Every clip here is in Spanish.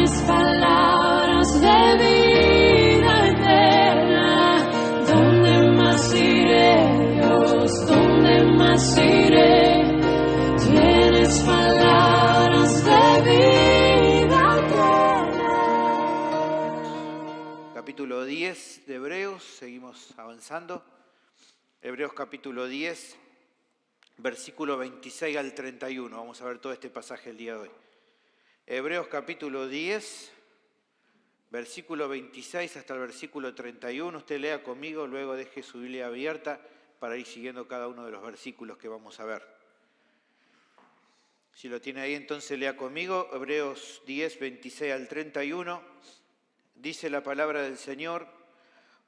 Tienes palabras de vida eterna. ¿Dónde más iré, Dios? ¿Dónde más iré? Tienes palabras de vida eterna. Capítulo 10 de Hebreos, seguimos avanzando. Hebreos capítulo 10, versículo 26 al 31. Vamos a ver todo este pasaje el día de hoy. Hebreos capítulo 10, versículo 26 hasta el versículo 31. Usted lea conmigo, luego deje su Biblia abierta para ir siguiendo cada uno de los versículos que vamos a ver. Si lo tiene ahí, entonces lea conmigo. Hebreos 10, 26 al 31. Dice la palabra del Señor: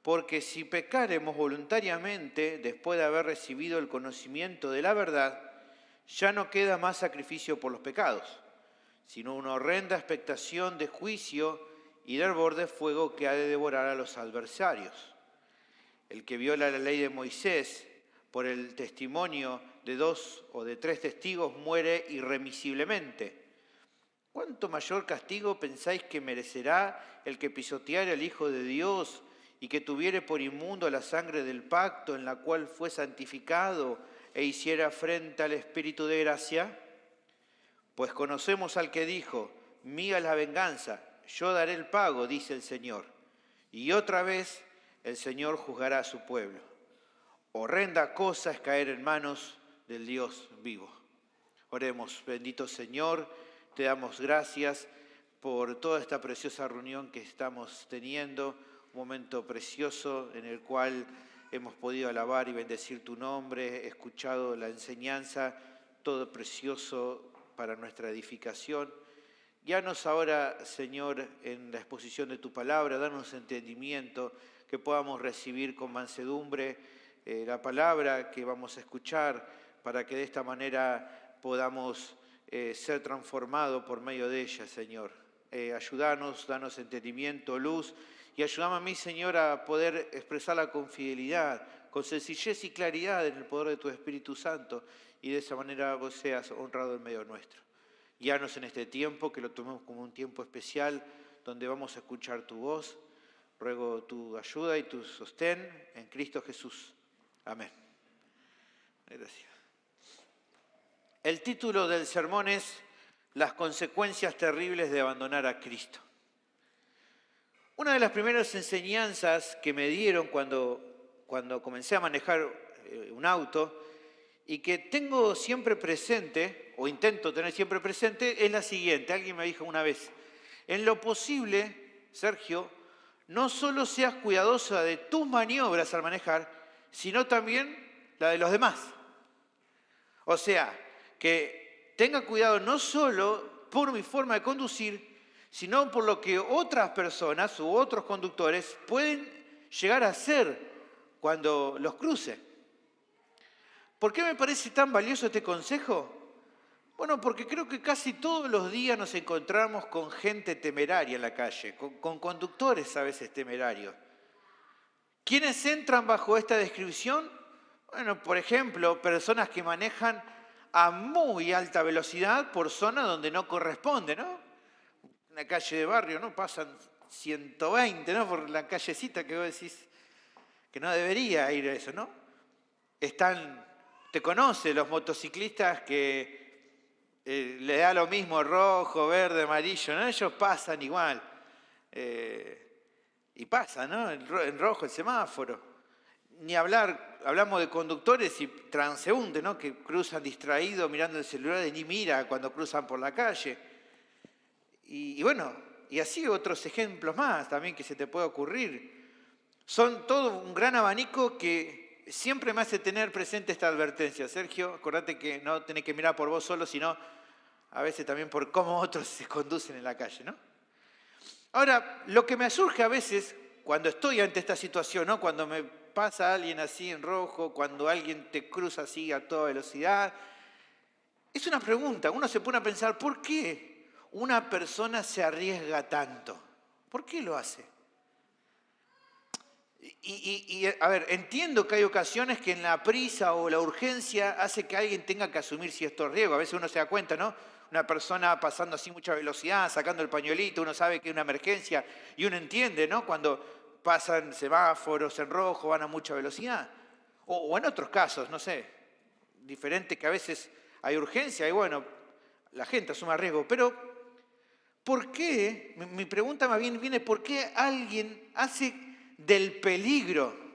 porque si pecaremos voluntariamente después de haber recibido el conocimiento de la verdad, ya no queda más sacrificio por los pecados, sino una horrenda expectación de juicio y de hervor de fuego que ha de devorar a los adversarios. El que viola la ley de Moisés por el testimonio de 2 o de 3 testigos muere irremisiblemente. ¿Cuánto mayor castigo pensáis que merecerá el que pisoteare al Hijo de Dios y que tuviere por inmundo la sangre del pacto en la cual fue santificado e hiciera afrenta al Espíritu de gracia? Pues conocemos al que dijo: mía es la venganza, yo daré el pago, dice el Señor. Y otra vez el Señor juzgará a su pueblo. Horrenda cosa es caer en manos del Dios vivo. Oremos. Bendito Señor, te damos gracias por toda esta preciosa reunión que estamos teniendo, un momento precioso en el cual hemos podido alabar y bendecir tu nombre, escuchado la enseñanza, todo precioso para nuestra edificación. Guíanos ahora, Señor, en la exposición de tu palabra, danos entendimiento, que podamos recibir con mansedumbre la palabra que vamos a escuchar, para que de esta manera podamos ser transformados por medio de ella, Señor. Ayúdanos, danos entendimiento, luz, y ayúdame a mí, Señor, a poder expresarla con fidelidad, con sencillez y claridad en el poder de tu Espíritu Santo, y de esa manera vos seas honrado en medio nuestro. Guíanos en este tiempo, que lo tomemos como un tiempo especial, donde vamos a escuchar tu voz. Ruego tu ayuda y tu sostén en Cristo Jesús. Amén. Gracias. El título del sermón es Las consecuencias terribles de abandonar a Cristo. Una de las primeras enseñanzas que me dieron cuando comencé a manejar un auto y que tengo siempre presente, o intento tener siempre presente, es la siguiente. Alguien me dijo una vez: en lo posible, Sergio, no solo seas cuidadosa de tus maniobras al manejar, sino también la de los demás. O sea, que tenga cuidado no solo por mi forma de conducir, sino por lo que otras personas u otros conductores pueden llegar a hacer cuando los cruce. ¿Por qué me parece tan valioso este consejo? Bueno, porque creo que casi todos los días nos encontramos con gente temeraria en la calle, con conductores a veces temerarios. ¿Quiénes entran bajo esta descripción? Bueno, por ejemplo, personas que manejan a muy alta velocidad por zona donde no corresponde, ¿no? Una calle de barrio, ¿no? Pasan 120, ¿no? Por la callecita que vos decís que no debería ir a eso, ¿no? Te conoce los motociclistas que le da lo mismo rojo, verde, amarillo, ¿no? Ellos pasan igual. Y pasan, ¿no? En rojo el semáforo. Ni hablar, hablamos de conductores y transeúntes, ¿no? Que cruzan distraídos mirando el celular y ni mira cuando cruzan por la calle. Y bueno, y así otros ejemplos más también que se te puede ocurrir. Son todo un gran abanico que siempre me hace tener presente esta advertencia. Sergio, acordate que no tenés que mirar por vos solo, sino a veces también por cómo otros se conducen en la calle, ¿no? Ahora, lo que me surge a veces cuando estoy ante esta situación, ¿no? Cuando me pasa alguien así en rojo, cuando alguien te cruza así a toda velocidad, es una pregunta. Uno se pone a pensar, ¿por qué una persona se arriesga tanto? ¿Por qué lo hace? A ver, entiendo que hay ocasiones que en la prisa o la urgencia hace que alguien tenga que asumir ciertos riesgos. A veces uno se da cuenta, ¿no? una persona pasando así mucha velocidad, sacando el pañuelito, uno sabe que es una emergencia y uno entiende, ¿no? Cuando pasan semáforos en rojo, van a mucha velocidad. O en otros casos, no sé, diferentes que a veces hay urgencia y bueno, la gente asume riesgo. Pero, ¿por qué? Mi pregunta más bien viene, ¿por qué alguien hace del peligro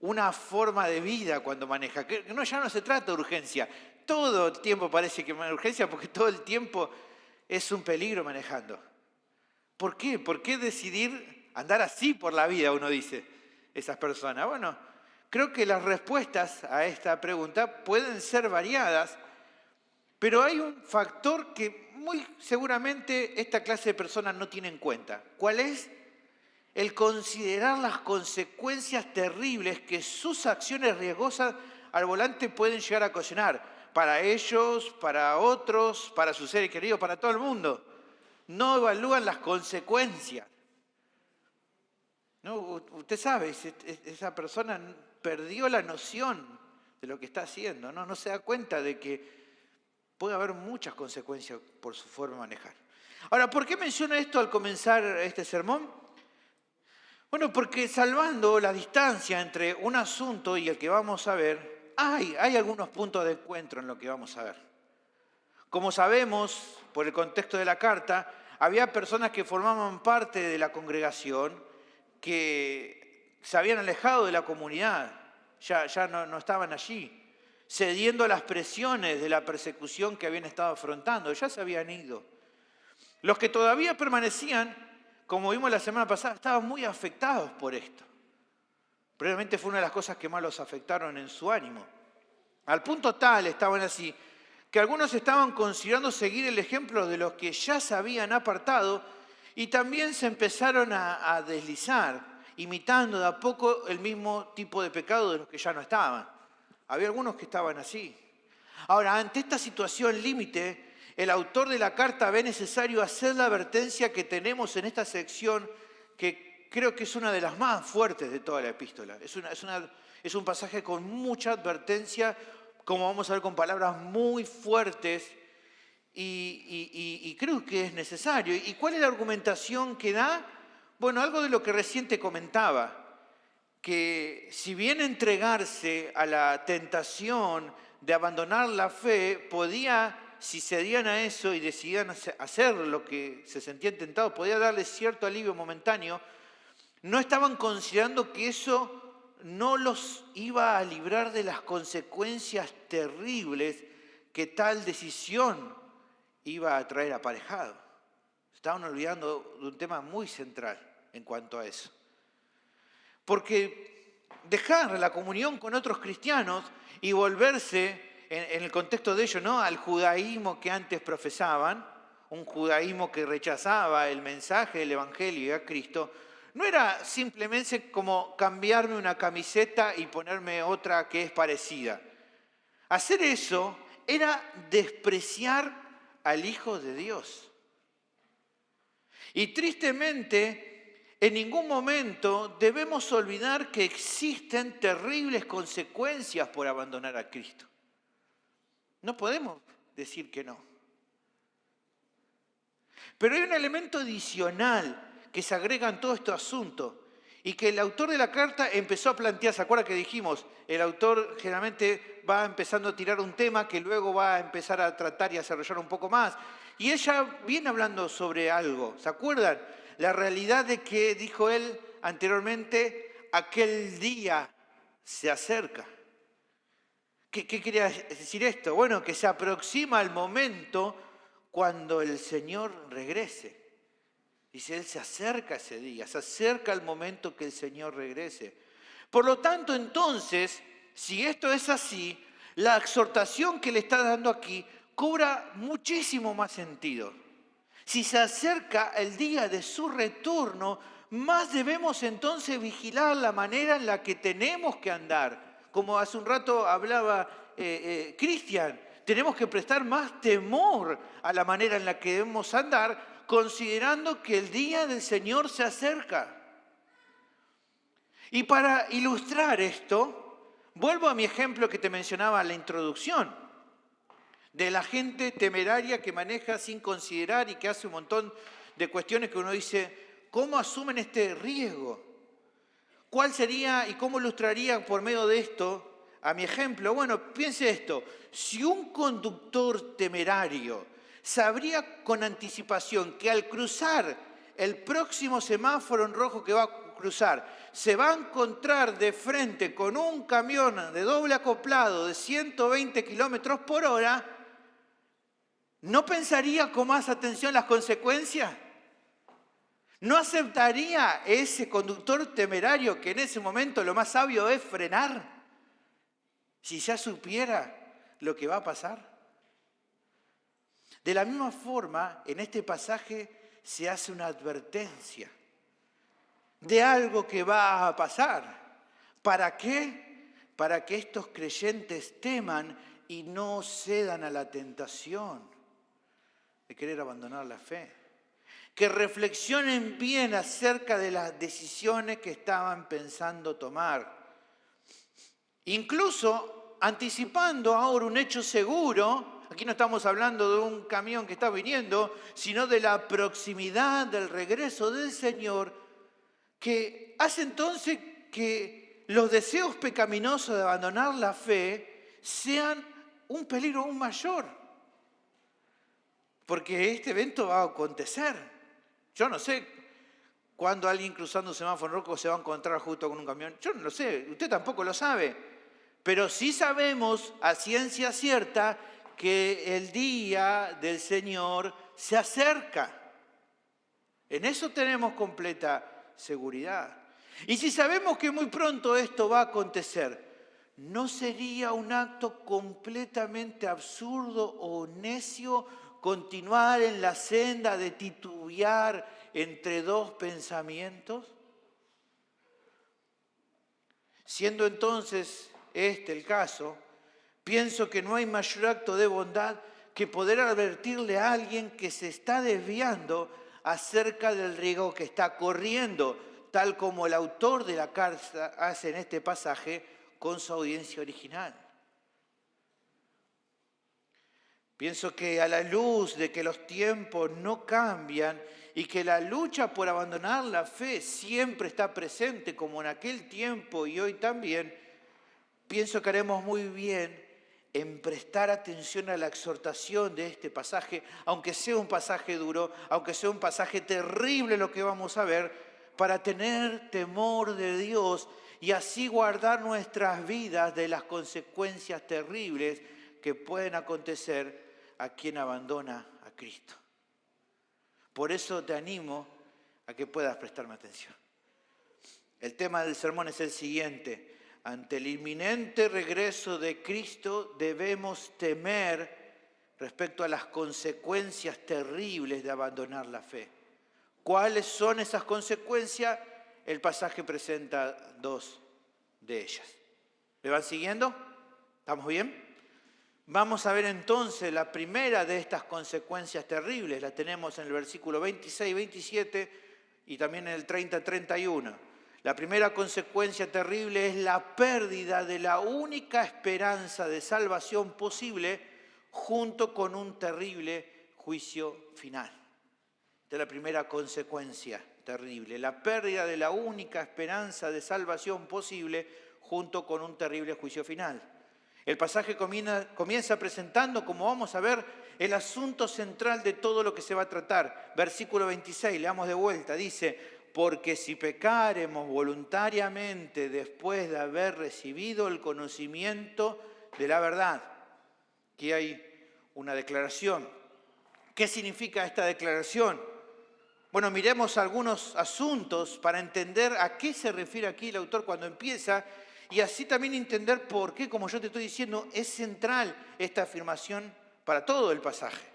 una forma de vida cuando maneja? Que no, ya no se trata de urgencia. Todo el tiempo parece que es urgencia porque todo el tiempo es un peligro manejando. ¿Por qué? ¿Por qué decidir andar así por la vida, uno dice, esas personas? Bueno, creo que las respuestas a esta pregunta pueden ser variadas, pero hay un factor que muy seguramente esta clase de personas no tiene en cuenta. ¿Cuál es? El considerar las consecuencias terribles que sus acciones riesgosas al volante pueden llegar a ocasionar para ellos, para otros, para sus seres queridos, para todo el mundo. No evalúan las consecuencias. ¿No? Usted sabe, esa persona perdió la noción de lo que está haciendo, ¿no? No se da cuenta de que puede haber muchas consecuencias por su forma de manejar. Ahora, ¿por qué menciono esto al comenzar este sermón? Bueno, porque salvando la distancia entre un asunto y el que vamos a ver, hay algunos puntos de encuentro en lo que vamos a ver. Como sabemos, por el contexto de la carta, había personas que formaban parte de la congregación que se habían alejado de la comunidad, ya no estaban allí, cediendo a las presiones de la persecución que habían estado afrontando, ya se habían ido. Los que todavía permanecían, como vimos la semana pasada, estaban muy afectados por esto. Probablemente fue una de las cosas que más los afectaron en su ánimo. Al punto tal estaban así, que algunos estaban considerando seguir el ejemplo de los que ya se habían apartado y también se empezaron a deslizar, imitando de a poco el mismo tipo de pecado de los que ya no estaban. Había algunos que estaban así. Ahora, ante esta situación límite, el autor de la carta ve necesario hacer la advertencia que tenemos en esta sección, que creo que es una de las más fuertes de toda la epístola. Es un pasaje con mucha advertencia, como vamos a ver, con palabras muy fuertes, y creo que es necesario. ¿Y cuál es la argumentación que da? Bueno, algo de lo que recién te comentaba, que si bien entregarse a la tentación de abandonar la fe podía, si cedían a eso y decidían hacer lo que se sentían tentados, podía darles cierto alivio momentáneo, no estaban considerando que eso no los iba a librar de las consecuencias terribles que tal decisión iba a traer aparejado. Estaban olvidando de un tema muy central en cuanto a eso. Porque dejar la comunión con otros cristianos y volverse, en el contexto de ello, ¿no?, al judaísmo que antes profesaban, un judaísmo que rechazaba el mensaje del Evangelio a Cristo, no era simplemente como cambiarme una camiseta y ponerme otra que es parecida. Hacer eso era despreciar al Hijo de Dios. Y tristemente, en ningún momento debemos olvidar que existen terribles consecuencias por abandonar a Cristo. No podemos decir que no. Pero hay un elemento adicional que se agrega en todo este asunto y que el autor de la carta empezó a plantear. ¿Se acuerda que dijimos? El autor generalmente va empezando a tirar un tema que luego va a empezar a tratar y a desarrollar un poco más. Y ella viene hablando sobre algo. ¿Se acuerdan? La realidad de que, dijo él anteriormente, aquel día se acerca. ¿Qué quería decir esto? Bueno, que se aproxima el momento cuando el Señor regrese. Dice, Él se acerca ese día, se acerca el momento que el Señor regrese. Por lo tanto, entonces, si esto es así, la exhortación que le está dando aquí cobra muchísimo más sentido. Si se acerca el día de su retorno, más debemos entonces vigilar la manera en la que tenemos que andar. Como hace un rato hablaba Cristian, tenemos que prestar más temor a la manera en la que debemos andar, considerando que el día del Señor se acerca. Y para ilustrar esto, vuelvo a mi ejemplo que te mencionaba en la introducción, de la gente temeraria que maneja sin considerar y que hace un montón de cuestiones que uno dice, ¿cómo asumen este riesgo? ¿Cuál sería y cómo ilustraría por medio de esto a mi ejemplo? Bueno, piense esto, si un conductor temerario sabría con anticipación que al cruzar el próximo semáforo en rojo que va a cruzar, se va a encontrar de frente con un camión de doble acoplado de 120 kilómetros por hora, ¿no pensaría con más atención las consecuencias? ¿No aceptaría ese conductor temerario que en ese momento lo más sabio es frenar? Si ya supiera lo que va a pasar. De la misma forma, en este pasaje se hace una advertencia de algo que va a pasar. ¿Para qué? Para que estos creyentes teman y no cedan a la tentación de querer abandonar la fe. Que reflexionen bien acerca de las decisiones que estaban pensando tomar. Incluso anticipando ahora un hecho seguro, aquí no estamos hablando de un camión que está viniendo, sino de la proximidad del regreso del Señor, que hace entonces que los deseos pecaminosos de abandonar la fe sean un peligro aún mayor. Porque este evento va a acontecer. Yo no sé cuándo alguien cruzando un semáforo rojo se va a encontrar justo con un camión. Yo no lo sé, usted tampoco lo sabe. Pero sí sabemos a ciencia cierta que el día del Señor se acerca. En eso tenemos completa seguridad. Y si sabemos que muy pronto esto va a acontecer, ¿no sería un acto completamente absurdo o necio continuar en la senda de titubear entre dos pensamientos? Siendo entonces este el caso, pienso que no hay mayor acto de bondad que poder advertirle a alguien que se está desviando acerca del riesgo que está corriendo, tal como el autor de la carta hace en este pasaje con su audiencia original. Pienso que a la luz de que los tiempos no cambian y que la lucha por abandonar la fe siempre está presente como en aquel tiempo y hoy también, pienso que haremos muy bien en prestar atención a la exhortación de este pasaje, aunque sea un pasaje duro, aunque sea un pasaje terrible lo que vamos a ver, para tener temor de Dios y así guardar nuestras vidas de las consecuencias terribles que pueden acontecer a quien abandona a Cristo. Por eso te animo a que puedas prestarme atención. El tema del sermón es el siguiente. Ante el inminente regreso de Cristo debemos temer respecto a las consecuencias terribles de abandonar la fe. ¿Cuáles son esas consecuencias? El pasaje presenta dos de ellas. ¿Me van siguiendo? ¿Estamos bien? Vamos a ver entonces la primera de estas consecuencias terribles. La tenemos en el versículo 26, 27 y también en el 30, 31. La primera consecuencia terrible es la pérdida de la única esperanza de salvación posible junto con un terrible juicio final. Esta es la primera consecuencia terrible, la pérdida de la única esperanza de salvación posible junto con un terrible juicio final. El pasaje comienza presentando, como vamos a ver, el asunto central de todo lo que se va a tratar. Versículo 26, leamos de vuelta, dice: porque si pecaremos voluntariamente después de haber recibido el conocimiento de la verdad. Aquí hay una declaración. ¿Qué significa esta declaración? Bueno, miremos algunos asuntos para entender a qué se refiere aquí el autor cuando empieza y así también entender por qué, como yo te estoy diciendo, es central esta afirmación para todo el pasaje.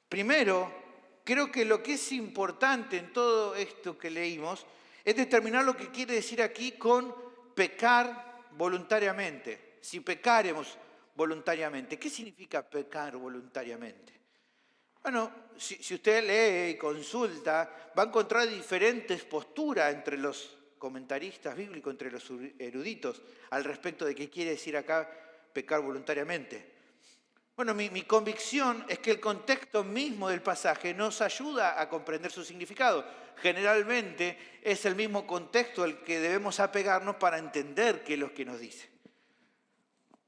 Primero, creo que lo que es importante en todo esto que leímos es determinar lo que quiere decir aquí con pecar voluntariamente. Si pecaremos voluntariamente, ¿qué significa pecar voluntariamente? Bueno, si usted lee y consulta, va a encontrar diferentes posturas entre los comentaristas bíblicos, entre los eruditos, al respecto de qué quiere decir acá pecar voluntariamente. Bueno, mi convicción es que el contexto mismo del pasaje nos ayuda a comprender su significado. Generalmente es el mismo contexto al que debemos apegarnos para entender qué es lo que nos dice.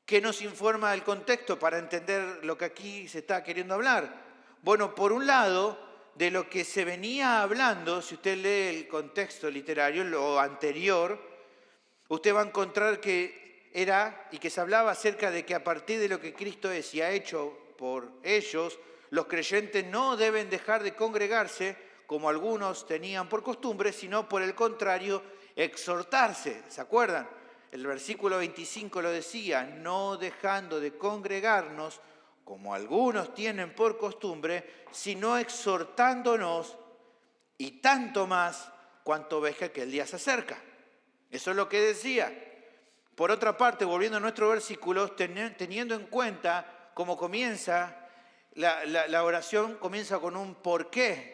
¿Qué nos informa el contexto para entender lo que aquí se está queriendo hablar? Bueno, por un lado, de lo que se venía hablando, si usted lee el contexto literario, lo anterior, usted va a encontrar que era y que se hablaba acerca de que a partir de lo que Cristo es y ha hecho por ellos, los creyentes no deben dejar de congregarse como algunos tenían por costumbre, sino por el contrario, exhortarse. ¿Se acuerdan? El versículo 25 lo decía, no dejando de congregarnos como algunos tienen por costumbre, sino exhortándonos y tanto más cuanto veja que el día se acerca. Eso es lo que decía. Por otra parte, volviendo a nuestro versículo, teniendo en cuenta cómo comienza, la oración comienza con un por qué.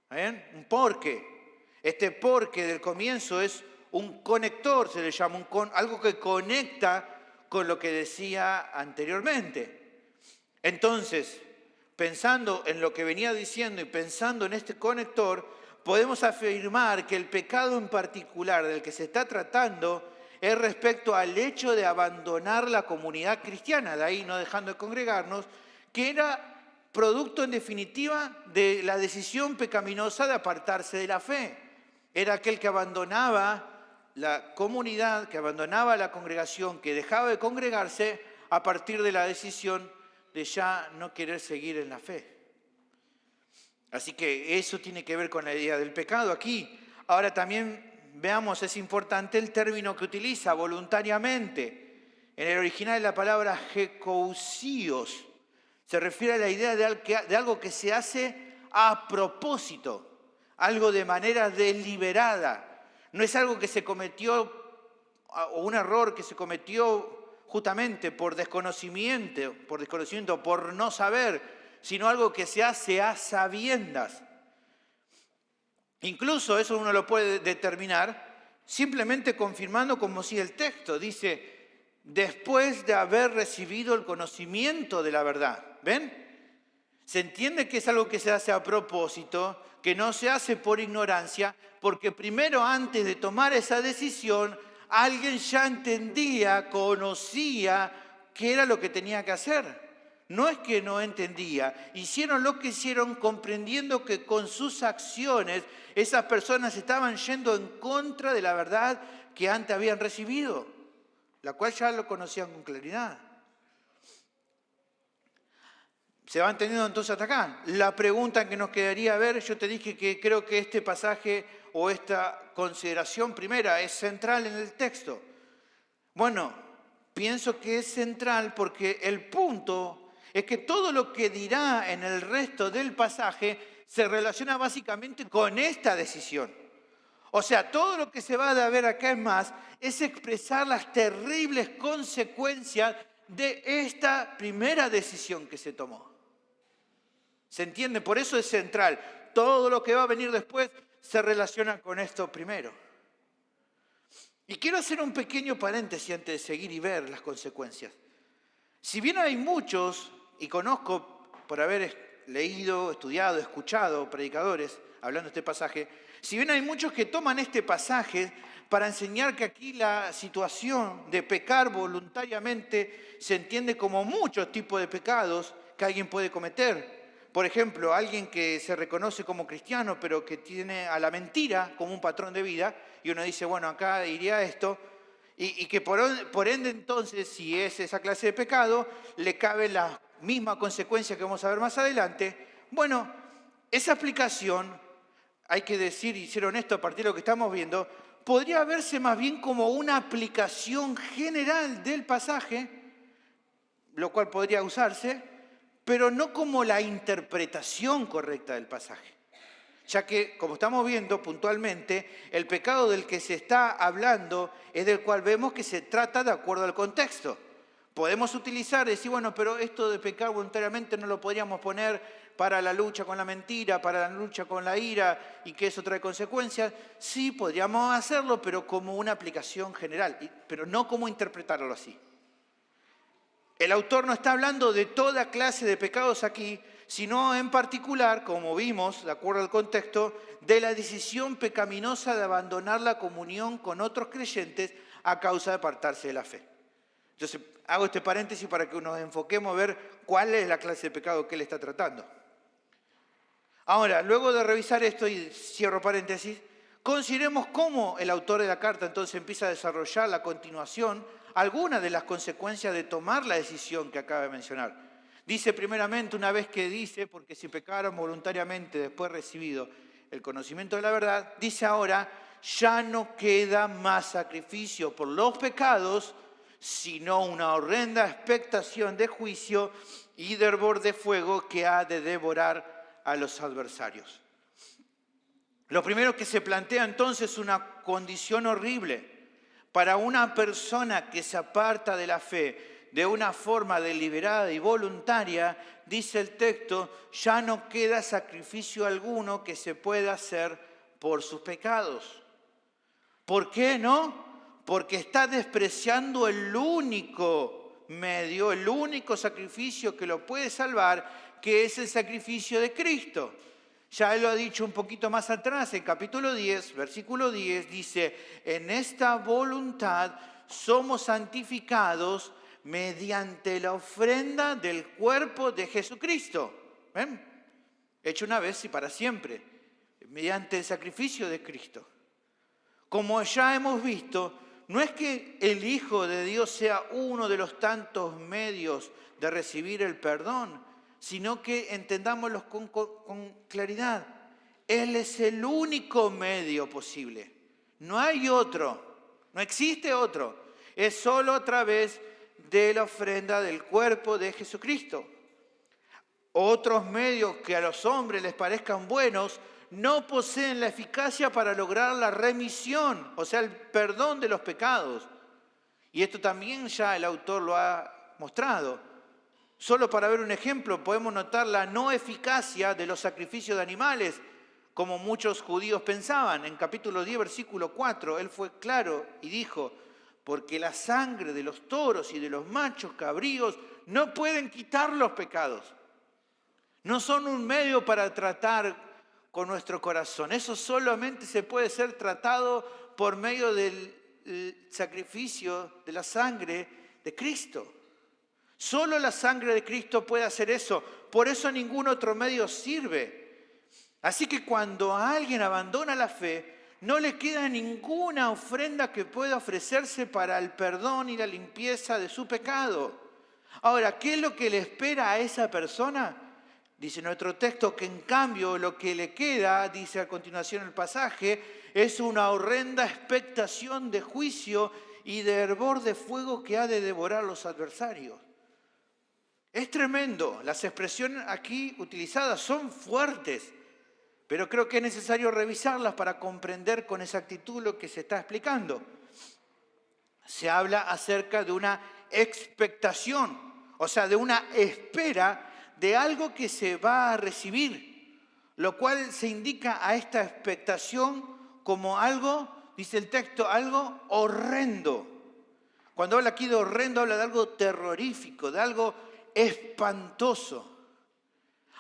¿Ven? Un por qué. Este por qué del comienzo es un conector, se le llama, algo que conecta con lo que decía anteriormente. Entonces, pensando en lo que venía diciendo y pensando en este conector, podemos afirmar que el pecado en particular del que se está tratando es respecto al hecho de abandonar la comunidad cristiana, de ahí no dejando de congregarnos, que era producto en definitiva de la decisión pecaminosa de apartarse de la fe. Era aquel que abandonaba la comunidad, que abandonaba la congregación, que dejaba de congregarse a partir de la decisión de ya no querer seguir en la fe. Así que eso tiene que ver con la idea del pecado aquí. Ahora también veamos, es importante el término que utiliza, voluntariamente. En el original la palabra gekousios se refiere a la idea de algo que se hace a propósito, algo de manera deliberada. No es algo que se cometió, o un error que se cometió justamente por desconocimiento, por no saber, sino algo que se hace a sabiendas. Incluso eso uno lo puede determinar simplemente confirmando como si el texto dice, después de haber recibido el conocimiento de la verdad. ¿Ven? Se entiende que es algo que se hace a propósito, que no se hace por ignorancia, porque primero antes de tomar esa decisión, alguien ya entendía, conocía qué era lo que tenía que hacer. No es que no entendía, hicieron lo que hicieron comprendiendo que con sus acciones esas personas estaban yendo en contra de la verdad que antes habían recibido, la cual ya lo conocían con claridad. ¿Se va entendiendo entonces hasta acá? La pregunta que nos quedaría ver, yo te dije que creo que este pasaje o esta consideración primera es central en el texto. Bueno, pienso que es central porque el punto es que todo lo que dirá en el resto del pasaje se relaciona básicamente con esta decisión. O sea, todo lo que se va a ver acá en más es expresar las terribles consecuencias de esta primera decisión que se tomó. ¿Se entiende? Por eso es central. Todo lo que va a venir después se relaciona con esto primero. Y quiero hacer un pequeño paréntesis antes de seguir y ver las consecuencias. Si bien hay muchos, y conozco por haber leído, estudiado, escuchado predicadores hablando de este pasaje, si bien hay muchos que toman este pasaje para enseñar que aquí la situación de pecar voluntariamente se entiende como muchos tipos de pecados que alguien puede cometer. Por ejemplo, alguien que se reconoce como cristiano, pero que tiene a la mentira como un patrón de vida, y uno dice, bueno, acá iría esto, y que por ende entonces, si es esa clase de pecado, le cabe la misma consecuencia que vamos a ver más adelante. Bueno, esa aplicación, hay que decir y ser honesto a partir de lo que estamos viendo, podría verse más bien como una aplicación general del pasaje, lo cual podría usarse, pero no como la interpretación correcta del pasaje. Ya que, como estamos viendo puntualmente, el pecado del que se está hablando es del cual vemos que se trata de acuerdo al contexto. Podemos utilizar, decir, bueno, pero esto de pecar voluntariamente no lo podríamos poner para la lucha con la mentira, para la lucha con la ira y que eso trae consecuencias. Sí, podríamos hacerlo, pero como una aplicación general, pero no como interpretarlo así. El autor no está hablando de toda clase de pecados aquí, sino en particular, como vimos, de acuerdo al contexto, de la decisión pecaminosa de abandonar la comunión con otros creyentes a causa de apartarse de la fe. Entonces, hago este paréntesis para que nos enfoquemos a ver cuál es la clase de pecado que él está tratando. Ahora, luego de revisar esto, y cierro paréntesis, consideremos cómo el autor de la carta entonces empieza a desarrollar la continuación, algunas de las consecuencias de tomar la decisión que acaba de mencionar. Dice primeramente, una vez que dice, porque si pecaron voluntariamente después recibido el conocimiento de la verdad, dice ahora, ya no queda más sacrificio por los pecados, sino una horrenda expectación de juicio y de hervor de fuego que ha de devorar a los adversarios. Lo primero que se plantea entonces es una condición horrible para una persona que se aparta de la fe de una forma deliberada y voluntaria. Dice el texto, ya no queda sacrificio alguno que se pueda hacer por sus pecados. ¿Por qué no? Porque está despreciando el único medio, el único sacrificio que lo puede salvar, que es el sacrificio de Cristo. Ya él lo ha dicho un poquito más atrás, en capítulo 10, versículo 10, dice, en esta voluntad somos santificados mediante la ofrenda del cuerpo de Jesucristo. ¿Ven? Hecho una vez y para siempre, mediante el sacrificio de Cristo. Como ya hemos visto, no es que el Hijo de Dios sea uno de los tantos medios de recibir el perdón, sino que entendámoslos con claridad. Él es el único medio posible. No hay otro, no existe otro. Es solo a través de la ofrenda del cuerpo de Jesucristo. Otros medios que a los hombres les parezcan buenos no poseen la eficacia para lograr la remisión, o sea, el perdón de los pecados. Y esto también ya el autor lo ha mostrado. Solo para ver un ejemplo, podemos notar la no eficacia de los sacrificios de animales, como muchos judíos pensaban. En capítulo 10, versículo 4, él fue claro y dijo, porque la sangre de los toros y de los machos cabríos no pueden quitar los pecados. No son un medio para tratar con nuestro corazón. Eso solamente se puede ser tratado por medio del sacrificio de la sangre de Cristo. Solo la sangre de Cristo puede hacer eso. Por eso ningún otro medio sirve. Así que cuando alguien abandona la fe, no le queda ninguna ofrenda que pueda ofrecerse para el perdón y la limpieza de su pecado. Ahora, ¿qué es lo que le espera a esa persona? Dice nuestro texto que en cambio lo que le queda, dice a continuación el pasaje, es una horrenda expectación de juicio y de hervor de fuego que ha de devorar a los adversarios. Es tremendo, las expresiones aquí utilizadas son fuertes, pero creo que es necesario revisarlas para comprender con exactitud lo que se está explicando. Se habla acerca de una expectación, o sea, de una espera de algo que se va a recibir, lo cual se indica a esta expectación como algo, dice el texto, algo horrendo. Cuando habla aquí de horrendo, habla de algo terrorífico, de algo espantoso.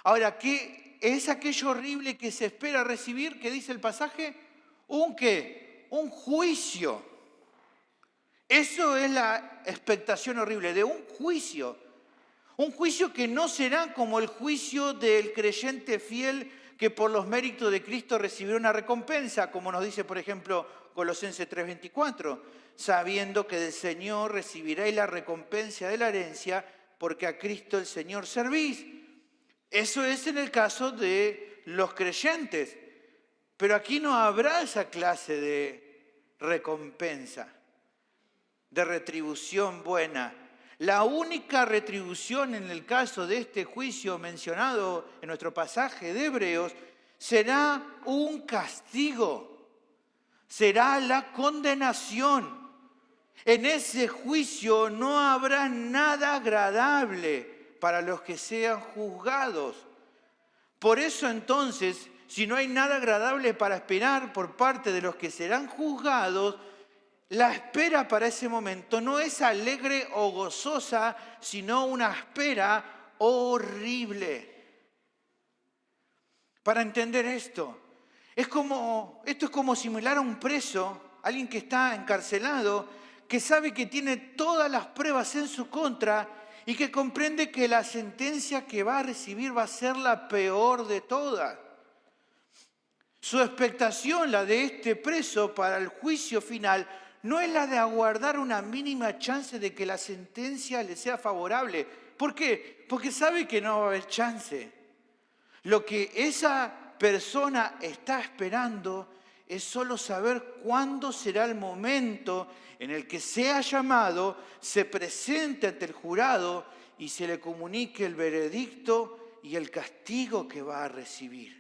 Ahora, ¿qué es aquello horrible que se espera recibir? ¿Qué dice el pasaje? ¿Un qué? Un juicio. Eso es la expectación horrible, de un juicio. Un juicio que no será como el juicio del creyente fiel que por los méritos de Cristo recibirá una recompensa, como nos dice, por ejemplo, Colosenses 3:24, sabiendo que del Señor recibiréis la recompensa de la herencia, porque a Cristo el Señor servís. Eso es en el caso de los creyentes. Pero aquí no habrá esa clase de recompensa, de retribución buena. La única retribución en el caso de este juicio mencionado en nuestro pasaje de Hebreos será un castigo, será la condenación. En ese juicio no habrá nada agradable para los que sean juzgados. Por eso entonces, si no hay nada agradable para esperar por parte de los que serán juzgados, la espera para ese momento no es alegre o gozosa, sino una espera horrible. Para entender esto, esto es como similar a un preso, alguien que está encarcelado, que sabe que tiene todas las pruebas en su contra y que comprende que la sentencia que va a recibir va a ser la peor de todas. Su expectación, la de este preso para el juicio final, no es la de aguardar una mínima chance de que la sentencia le sea favorable. ¿Por qué? Porque sabe que no va a haber chance. Lo que esa persona está esperando es solo saber cuándo será el momento en el que sea llamado, se presente ante el jurado y se le comunique el veredicto y el castigo que va a recibir.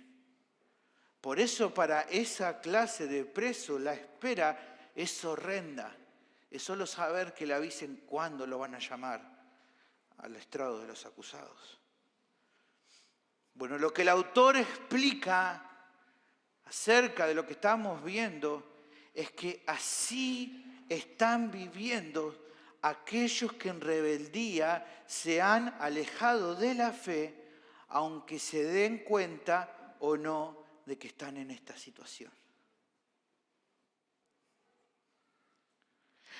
Por eso para esa clase de preso la espera es horrenda. Es solo saber que le avisen cuándo lo van a llamar al estrado de los acusados. Bueno, lo que el autor explica acerca de lo que estamos viendo es que así están viviendo aquellos que en rebeldía se han alejado de la fe, aunque se den cuenta o no de que están en esta situación.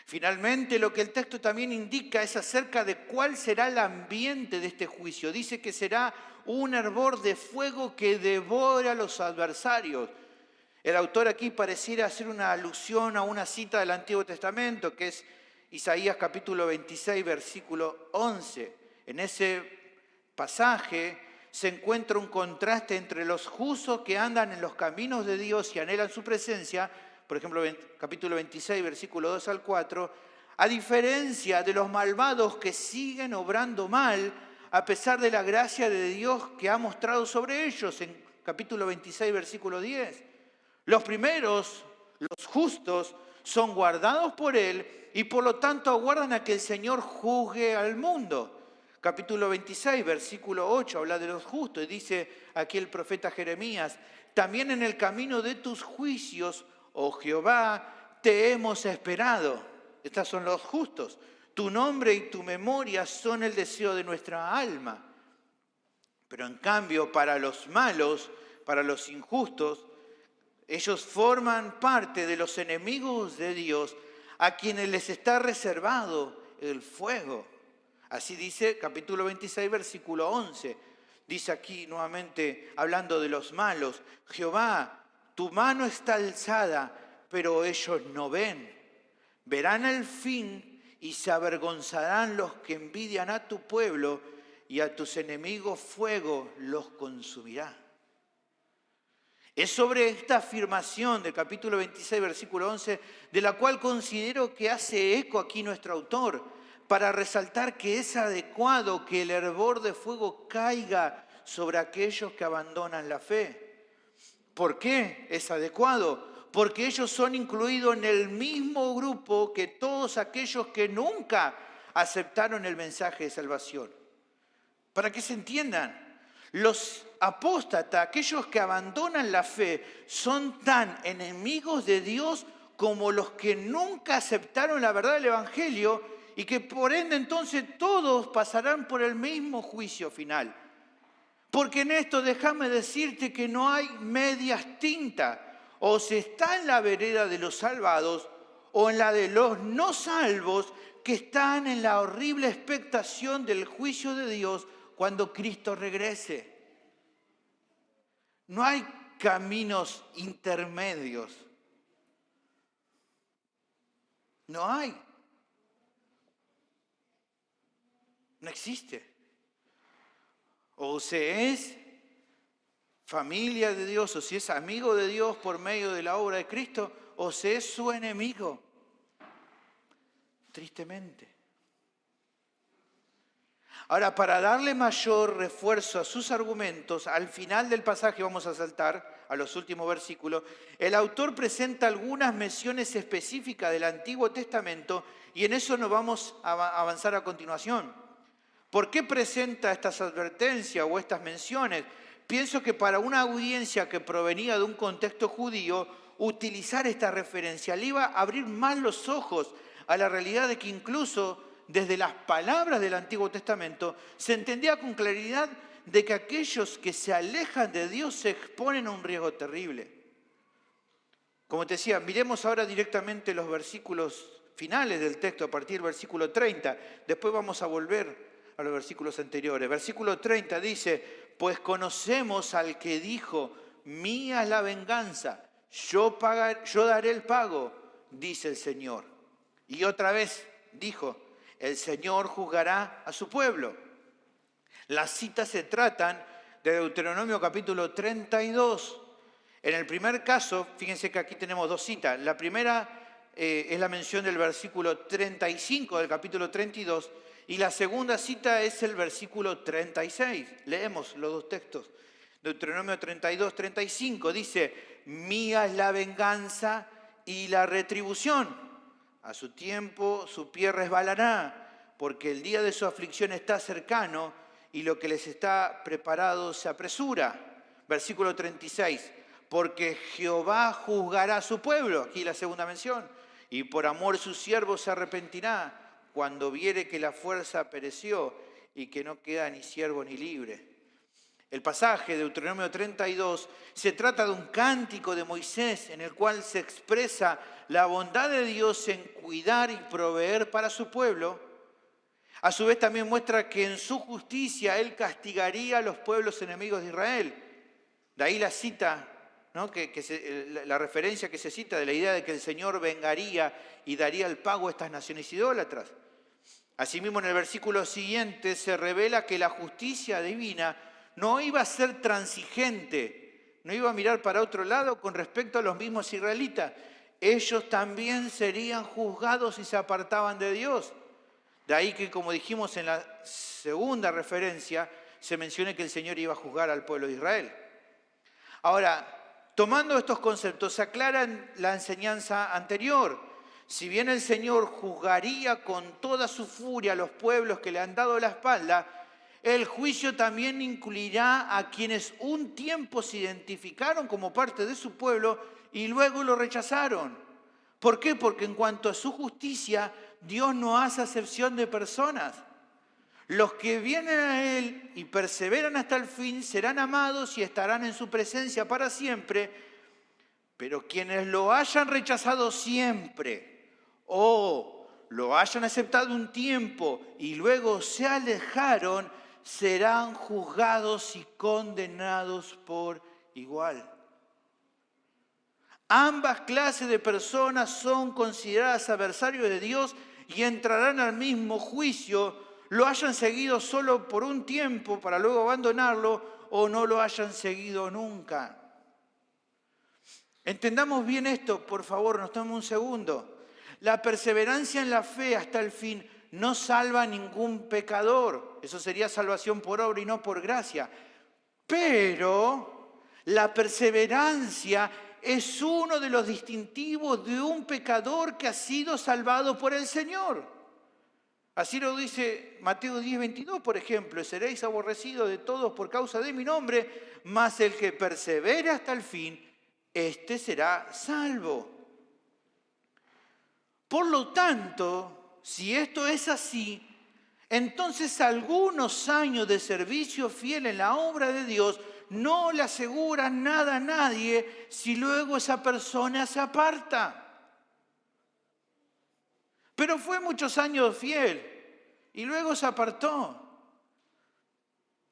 Finalmente, lo que el texto también indica es acerca de cuál será el ambiente de este juicio. Dice que será un hervor de fuego que devora a los adversarios. El autor aquí pareciera hacer una alusión a una cita del Antiguo Testamento, que es Isaías capítulo 26, versículo 11. En ese pasaje se encuentra un contraste entre los justos que andan en los caminos de Dios y anhelan su presencia, por ejemplo, capítulo 26, versículo 2 al 4, a diferencia de los malvados que siguen obrando mal, a pesar de la gracia de Dios que ha mostrado sobre ellos, en capítulo 26, versículo 10. Los primeros, los justos, son guardados por Él y por lo tanto aguardan a que el Señor juzgue al mundo. Capítulo 26, versículo 8, habla de los justos y dice aquí el profeta Jeremías, también en el camino de tus juicios, oh Jehová, te hemos esperado. Estos son los justos. Tu nombre y tu memoria son el deseo de nuestra alma. Pero en cambio, para los malos, para los injustos, ellos forman parte de los enemigos de Dios, a quienes les está reservado el fuego. Así dice capítulo 26, versículo 11. Dice aquí nuevamente, hablando de los malos, Jehová, tu mano está alzada, pero ellos no ven. Verán el fin y se avergonzarán los que envidian a tu pueblo, y a tus enemigos fuego los consumirá. Es sobre esta afirmación del capítulo 26, versículo 11, de la cual considero que hace eco aquí nuestro autor, para resaltar que es adecuado que el hervor de fuego caiga sobre aquellos que abandonan la fe. ¿Por qué es adecuado? Porque ellos son incluidos en el mismo grupo que todos aquellos que nunca aceptaron el mensaje de salvación. Para que se entiendan, los apóstatas, aquellos que abandonan la fe, son tan enemigos de Dios como los que nunca aceptaron la verdad del Evangelio y que por ende entonces todos pasarán por el mismo juicio final. Porque en esto déjame decirte que no hay medias tintas. O se está en la vereda de los salvados o en la de los no salvos que están en la horrible expectación del juicio de Dios cuando Cristo regrese. No hay caminos intermedios. No hay. No existe. O se es familia de Dios, o si es amigo de Dios por medio de la obra de Cristo, o se es su enemigo. Tristemente. Ahora, para darle mayor refuerzo a sus argumentos, al final del pasaje vamos a saltar a los últimos versículos, el autor presenta algunas menciones específicas del Antiguo Testamento y en eso nos vamos a avanzar a continuación. ¿Por qué presenta estas advertencias o estas menciones? Pienso que para una audiencia que provenía de un contexto judío, utilizar esta referencia, le iba a abrir más los ojos a la realidad de que incluso desde las palabras del Antiguo Testamento se entendía con claridad de que aquellos que se alejan de Dios se exponen a un riesgo terrible. Como te decía, miremos ahora directamente los versículos finales del texto, a partir del versículo 30. Después vamos a volver a los versículos anteriores. Versículo 30 dice, pues conocemos al que dijo, mía es la venganza, yo daré el pago, dice el Señor. Y otra vez dijo, el Señor juzgará a su pueblo. Las citas se tratan de Deuteronomio capítulo 32. En el primer caso, fíjense que aquí tenemos dos citas. La primera es la mención del versículo 35 del capítulo 32 y la segunda cita es el versículo 36. Leemos los dos textos. Deuteronomio 32, 35 dice, mía es la venganza y la retribución. A su tiempo su pie resbalará, porque el día de su aflicción está cercano y lo que les está preparado se apresura. Versículo 36. Porque Jehová juzgará a su pueblo, aquí la segunda mención, y por amor de sus siervos se arrepentirá cuando viere que la fuerza pereció y que no queda ni siervo ni libre. El pasaje de Deuteronomio 32 se trata de un cántico de Moisés en el cual se expresa la bondad de Dios en cuidar y proveer para su pueblo. A su vez también muestra que en su justicia Él castigaría a los pueblos enemigos de Israel. De ahí la cita, ¿no? La referencia que se cita de la idea de que el Señor vengaría y daría el pago a estas naciones idólatras. Asimismo, en el versículo siguiente se revela que la justicia divina no iba a ser transigente, no iba a mirar para otro lado con respecto a los mismos israelitas. Ellos también serían juzgados si se apartaban de Dios. De ahí que, como dijimos en la segunda referencia, se menciona que el Señor iba a juzgar al pueblo de Israel. Ahora, tomando estos conceptos, se aclara la enseñanza anterior. Si bien el Señor juzgaría con toda su furia a los pueblos que le han dado la espalda, el juicio también incluirá a quienes un tiempo se identificaron como parte de su pueblo y luego lo rechazaron. ¿Por qué? Porque en cuanto a su justicia, Dios no hace acepción de personas. Los que vienen a Él y perseveran hasta el fin serán amados y estarán en su presencia para siempre, pero quienes lo hayan rechazado siempre o lo hayan aceptado un tiempo y luego se alejaron, serán juzgados y condenados por igual. Ambas clases de personas son consideradas adversarios de Dios y entrarán al mismo juicio, lo hayan seguido solo por un tiempo para luego abandonarlo o no lo hayan seguido nunca. Entendamos bien esto, por favor, nos tomemos un segundo. La perseverancia en la fe hasta el fin no salva a ningún pecador. Eso sería salvación por obra y no por gracia. Pero la perseverancia es uno de los distintivos de un pecador que ha sido salvado por el Señor. Así lo dice Mateo 10:22, por ejemplo. Seréis aborrecidos de todos por causa de mi nombre, mas el que persevere hasta el fin, éste será salvo. Por lo tanto, si esto es así, entonces algunos años de servicio fiel en la obra de Dios no le aseguran nada a nadie si luego esa persona se aparta. Pero fue muchos años fiel y luego se apartó.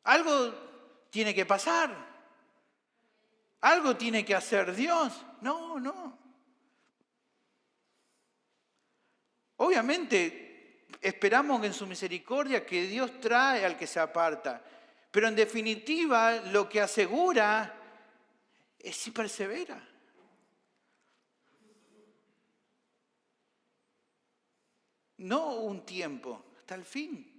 Algo tiene que pasar. Algo tiene que hacer Dios. No. Obviamente, esperamos en su misericordia que Dios trae al que se aparta. Pero en definitiva, lo que asegura es si persevera. No un tiempo, hasta el fin.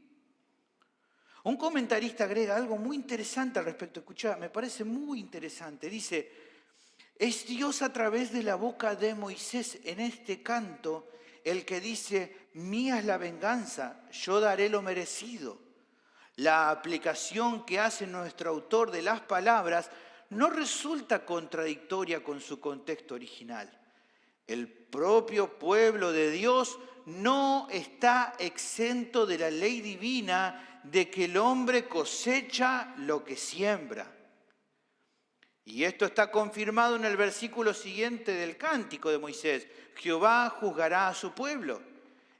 Un comentarista agrega algo muy interesante al respecto. Escuchá, me parece muy interesante. Dice, es Dios a través de la boca de Moisés en este canto el que dice, mía es la venganza, yo daré lo merecido. La aplicación que hace nuestro autor de las palabras no resulta contradictoria con su contexto original. El propio pueblo de Dios no está exento de la ley divina de que el hombre cosecha lo que siembra. Y esto está confirmado en el versículo siguiente del cántico de Moisés. Jehová juzgará a su pueblo.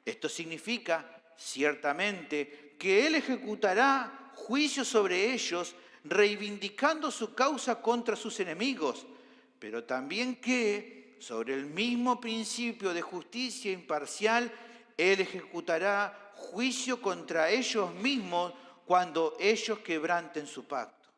Esto significa, ciertamente, que Él ejecutará juicio sobre ellos, reivindicando su causa contra sus enemigos, pero también que, sobre el mismo principio de justicia imparcial, Él ejecutará juicio contra ellos mismos cuando ellos quebranten su pacto.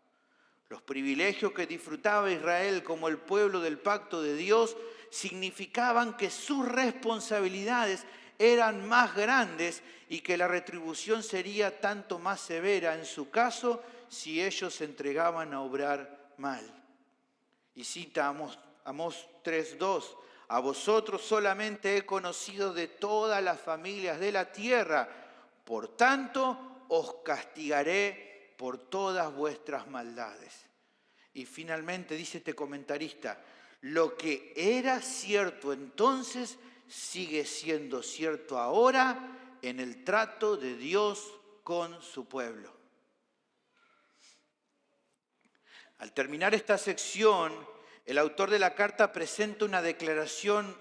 Los privilegios que disfrutaba Israel como el pueblo del pacto de Dios significaban que sus responsabilidades eran más grandes y que la retribución sería tanto más severa en su caso si ellos se entregaban a obrar mal. Y cita Amós 3:2, a vosotros solamente he conocido de todas las familias de la tierra, por tanto os castigaré por todas vuestras maldades. Y finalmente dice este comentarista, lo que era cierto entonces sigue siendo cierto ahora en el trato de Dios con su pueblo. Al terminar esta sección, el autor de la carta presenta una declaración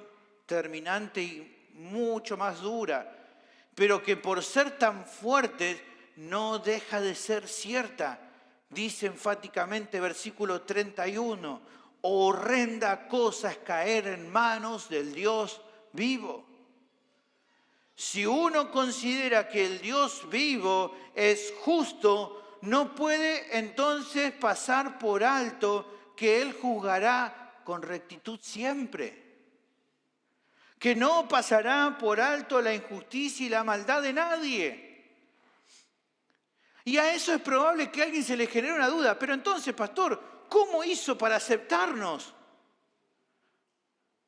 terminante y mucho más dura, pero que por ser tan fuerte no deja de ser cierta. Dice enfáticamente versículo 31, horrenda cosa es caer en manos del Dios vivo. Si uno considera que el Dios vivo es justo, no puede entonces pasar por alto que Él juzgará con rectitud siempre. Que no pasará por alto la injusticia y la maldad de nadie. Y a eso es probable que a alguien se le genere una duda. Pero entonces, pastor, ¿cómo hizo para aceptarnos?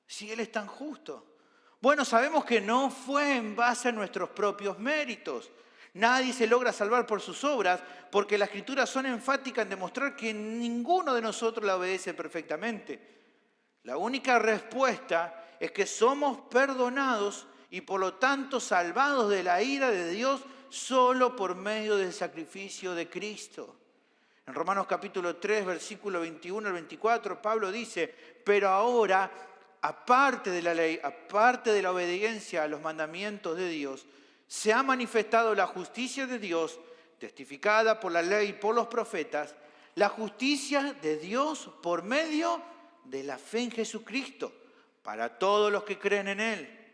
Si Él es tan justo. Bueno, sabemos que no fue en base a nuestros propios méritos. Nadie se logra salvar por sus obras, porque las Escrituras son enfáticas en demostrar que ninguno de nosotros la obedece perfectamente. La única respuesta es que somos perdonados y por lo tanto salvados de la ira de Dios solo por medio del sacrificio de Cristo. En Romanos capítulo 3, versículo 21 al 24, Pablo dice, pero ahora, aparte de la ley, aparte de la obediencia a los mandamientos de Dios, se ha manifestado la justicia de Dios, testificada por la ley y por los profetas, la justicia de Dios por medio de la fe en Jesucristo, para todos los que creen en Él.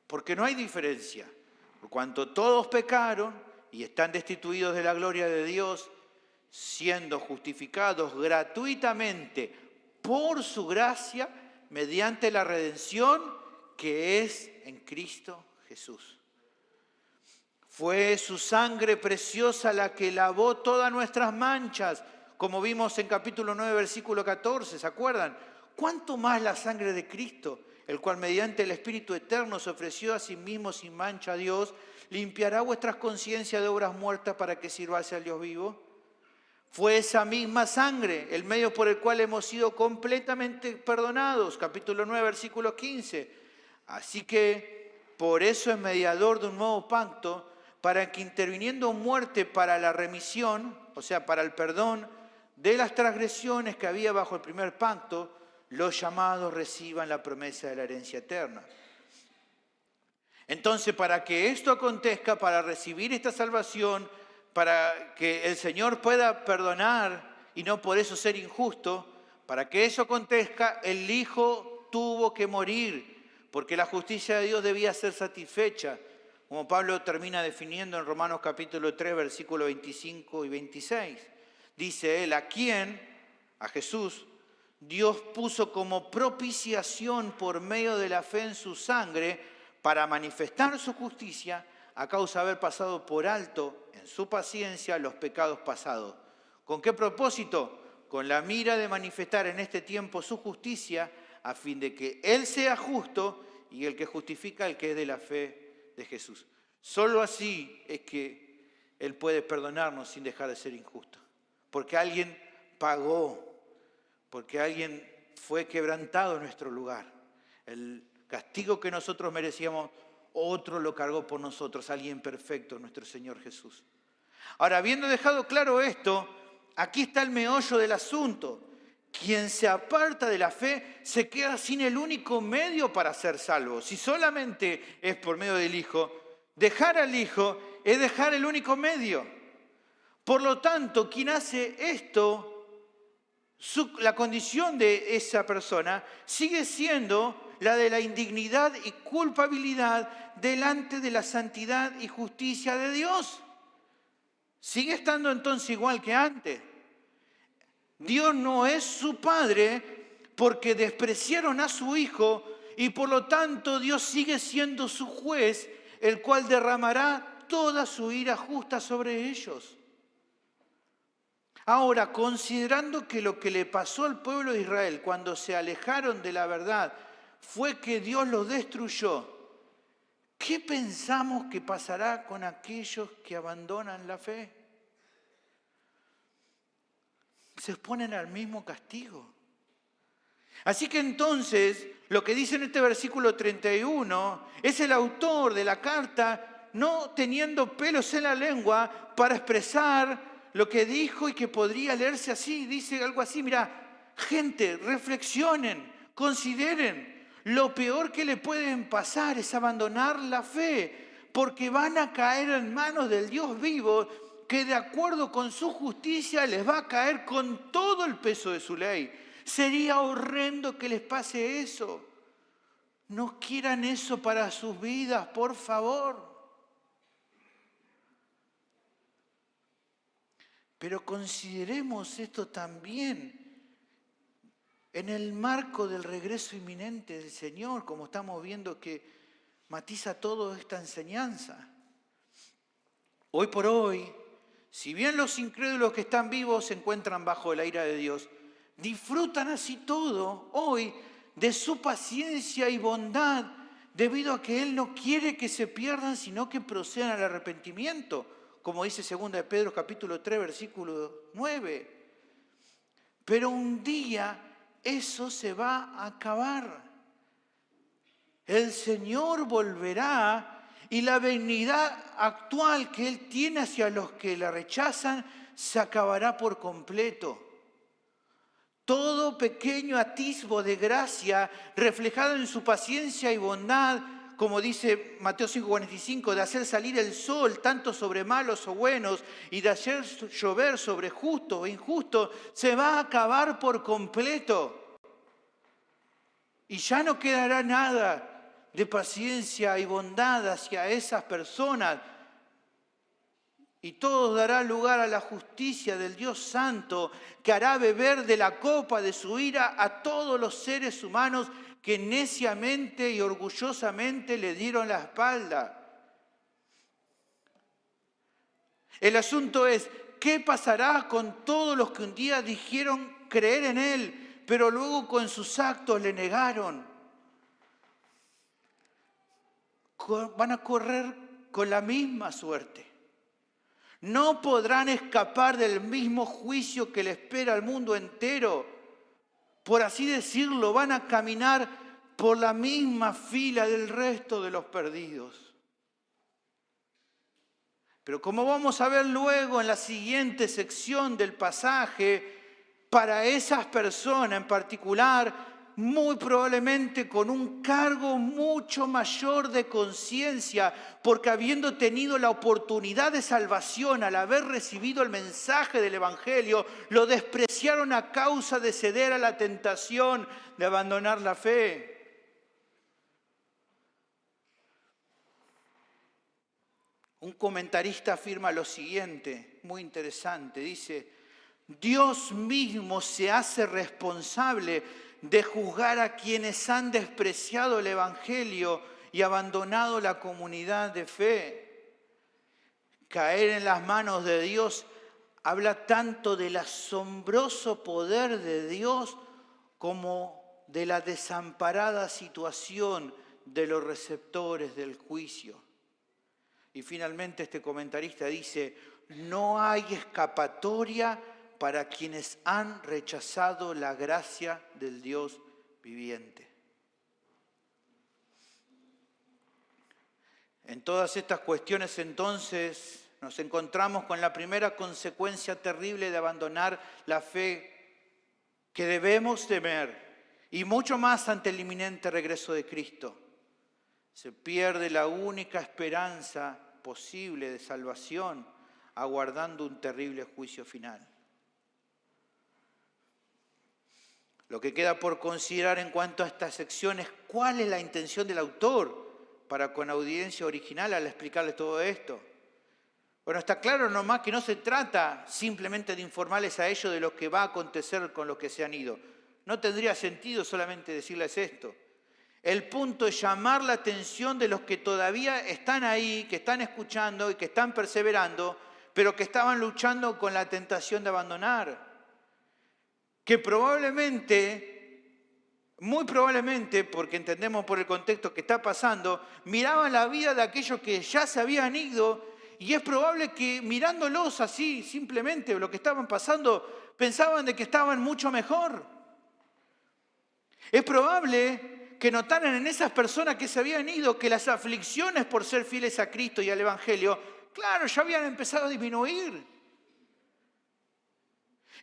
Porque no hay diferencia. Por cuanto todos pecaron y están destituidos de la gloria de Dios, siendo justificados gratuitamente por su gracia, mediante la redención que es en Cristo Jesús. Fue su sangre preciosa la que lavó todas nuestras manchas, como vimos en capítulo 9, versículo 14, ¿se acuerdan? ¿Cuánto más la sangre de Cristo, el cual mediante el Espíritu Eterno se ofreció a sí mismo sin mancha a Dios, limpiará vuestras conciencias de obras muertas para que sirváis al Dios vivo? Fue esa misma sangre el medio por el cual hemos sido completamente perdonados, capítulo 9, versículo 15. Así que por eso es mediador de un nuevo pacto, para que interviniendo muerte para la remisión, o sea, para el perdón de las transgresiones que había bajo el primer pacto, los llamados reciban la promesa de la herencia eterna. Entonces, para que esto acontezca, para recibir esta salvación, para que el Señor pueda perdonar y no por eso ser injusto, para que eso acontezca, el Hijo tuvo que morir, porque la justicia de Dios debía ser satisfecha, como Pablo termina definiendo en Romanos capítulo 3, versículos 25 y 26. Dice él, a quien, a Jesús, Dios puso como propiciación por medio de la fe en su sangre para manifestar su justicia a causa de haber pasado por alto en su paciencia los pecados pasados. ¿Con qué propósito? Con la mira de manifestar en este tiempo su justicia a fin de que Él sea justo y el que justifica el que es de la fe de Jesús. Solo así es que Él puede perdonarnos sin dejar de ser injusto. Porque alguien pagó porque alguien fue quebrantado en nuestro lugar. El castigo que nosotros merecíamos, otro lo cargó por nosotros, alguien perfecto, nuestro Señor Jesús. Ahora, habiendo dejado claro esto, aquí está el meollo del asunto. Quien se aparta de la fe se queda sin el único medio para ser salvo. Si solamente es por medio del Hijo, dejar al Hijo es dejar el único medio. Por lo tanto, quien hace esto, la condición de esa persona sigue siendo la de la indignidad y culpabilidad delante de la santidad y justicia de Dios. Sigue estando entonces igual que antes. Dios no es su Padre porque despreciaron a su Hijo y por lo tanto Dios sigue siendo su juez, el cual derramará toda su ira justa sobre ellos. Ahora, considerando que lo que le pasó al pueblo de Israel cuando se alejaron de la verdad fue que Dios los destruyó, ¿qué pensamos que pasará con aquellos que abandonan la fe? Se exponen al mismo castigo. Así que entonces, lo que dice en este versículo 31, es el autor de la carta no teniendo pelos en la lengua para expresar lo que dijo y que podría leerse así. Dice algo así, mira, gente, reflexionen, consideren, lo peor que le pueden pasar es abandonar la fe, porque van a caer en manos del Dios vivo, que de acuerdo con su justicia les va a caer con todo el peso de su ley. Sería horrendo que les pase eso. No quieran eso para sus vidas, por favor. Pero consideremos esto también en el marco del regreso inminente del Señor, como estamos viendo que matiza toda esta enseñanza. Hoy por hoy, si bien los incrédulos que están vivos se encuentran bajo la ira de Dios, disfrutan así todo hoy de su paciencia y bondad, debido a que Él no quiere que se pierdan, sino que procedan al arrepentimiento, como dice 2 de Pedro capítulo 3, versículo 9. Pero un día eso se va a acabar. El Señor volverá y la benignidad actual que Él tiene hacia los que la rechazan se acabará por completo. Todo pequeño atisbo de gracia reflejado en su paciencia y bondad, como dice Mateo 5:45, de hacer salir el sol tanto sobre malos o buenos y de hacer llover sobre justos o injustos, se va a acabar por completo. Y ya no quedará nada de paciencia y bondad hacia esas personas. Y todo dará lugar a la justicia del Dios Santo, que hará beber de la copa de su ira a todos los seres humanos que neciamente y orgullosamente le dieron la espalda. El asunto es, ¿qué pasará con todos los que un día dijeron creer en Él, pero luego con sus actos le negaron? Van a correr con la misma suerte. No podrán escapar del mismo juicio que le espera al mundo entero. Por así decirlo, van a caminar por la misma fila del resto de los perdidos. Pero como vamos a ver luego en la siguiente sección del pasaje, para esas personas en particular, muy probablemente con un cargo mucho mayor de conciencia, porque habiendo tenido la oportunidad de salvación al haber recibido el mensaje del Evangelio, lo despreciaron a causa de ceder a la tentación de abandonar la fe. Un comentarista afirma lo siguiente, muy interesante, dice: Dios mismo se hace responsable de juzgar a quienes han despreciado el Evangelio y abandonado la comunidad de fe. Caer en las manos de Dios habla tanto del asombroso poder de Dios como de la desamparada situación de los receptores del juicio. Y finalmente este comentarista dice: no hay escapatoria para quienes han rechazado la gracia del Dios viviente. En todas estas cuestiones, entonces, nos encontramos con la primera consecuencia terrible de abandonar la fe que debemos temer, y mucho más ante el inminente regreso de Cristo. Se pierde la única esperanza posible de salvación, aguardando un terrible juicio final. Lo que queda por considerar en cuanto a esta sección es cuál es la intención del autor para con audiencia original al explicarles todo esto. Bueno, está claro nomás que no se trata simplemente de informarles a ellos de lo que va a acontecer con los que se han ido. No tendría sentido solamente decirles esto. El punto es llamar la atención de los que todavía están ahí, que están escuchando y que están perseverando, pero que estaban luchando con la tentación de abandonar. Que probablemente, muy probablemente, porque entendemos por el contexto que está pasando, miraban la vida de aquellos que ya se habían ido, y es probable que mirándolos así, simplemente lo que estaban pasando, pensaban de que estaban mucho mejor. Es probable que notaran en esas personas que se habían ido que las aflicciones por ser fieles a Cristo y al Evangelio, claro, ya habían empezado a disminuir.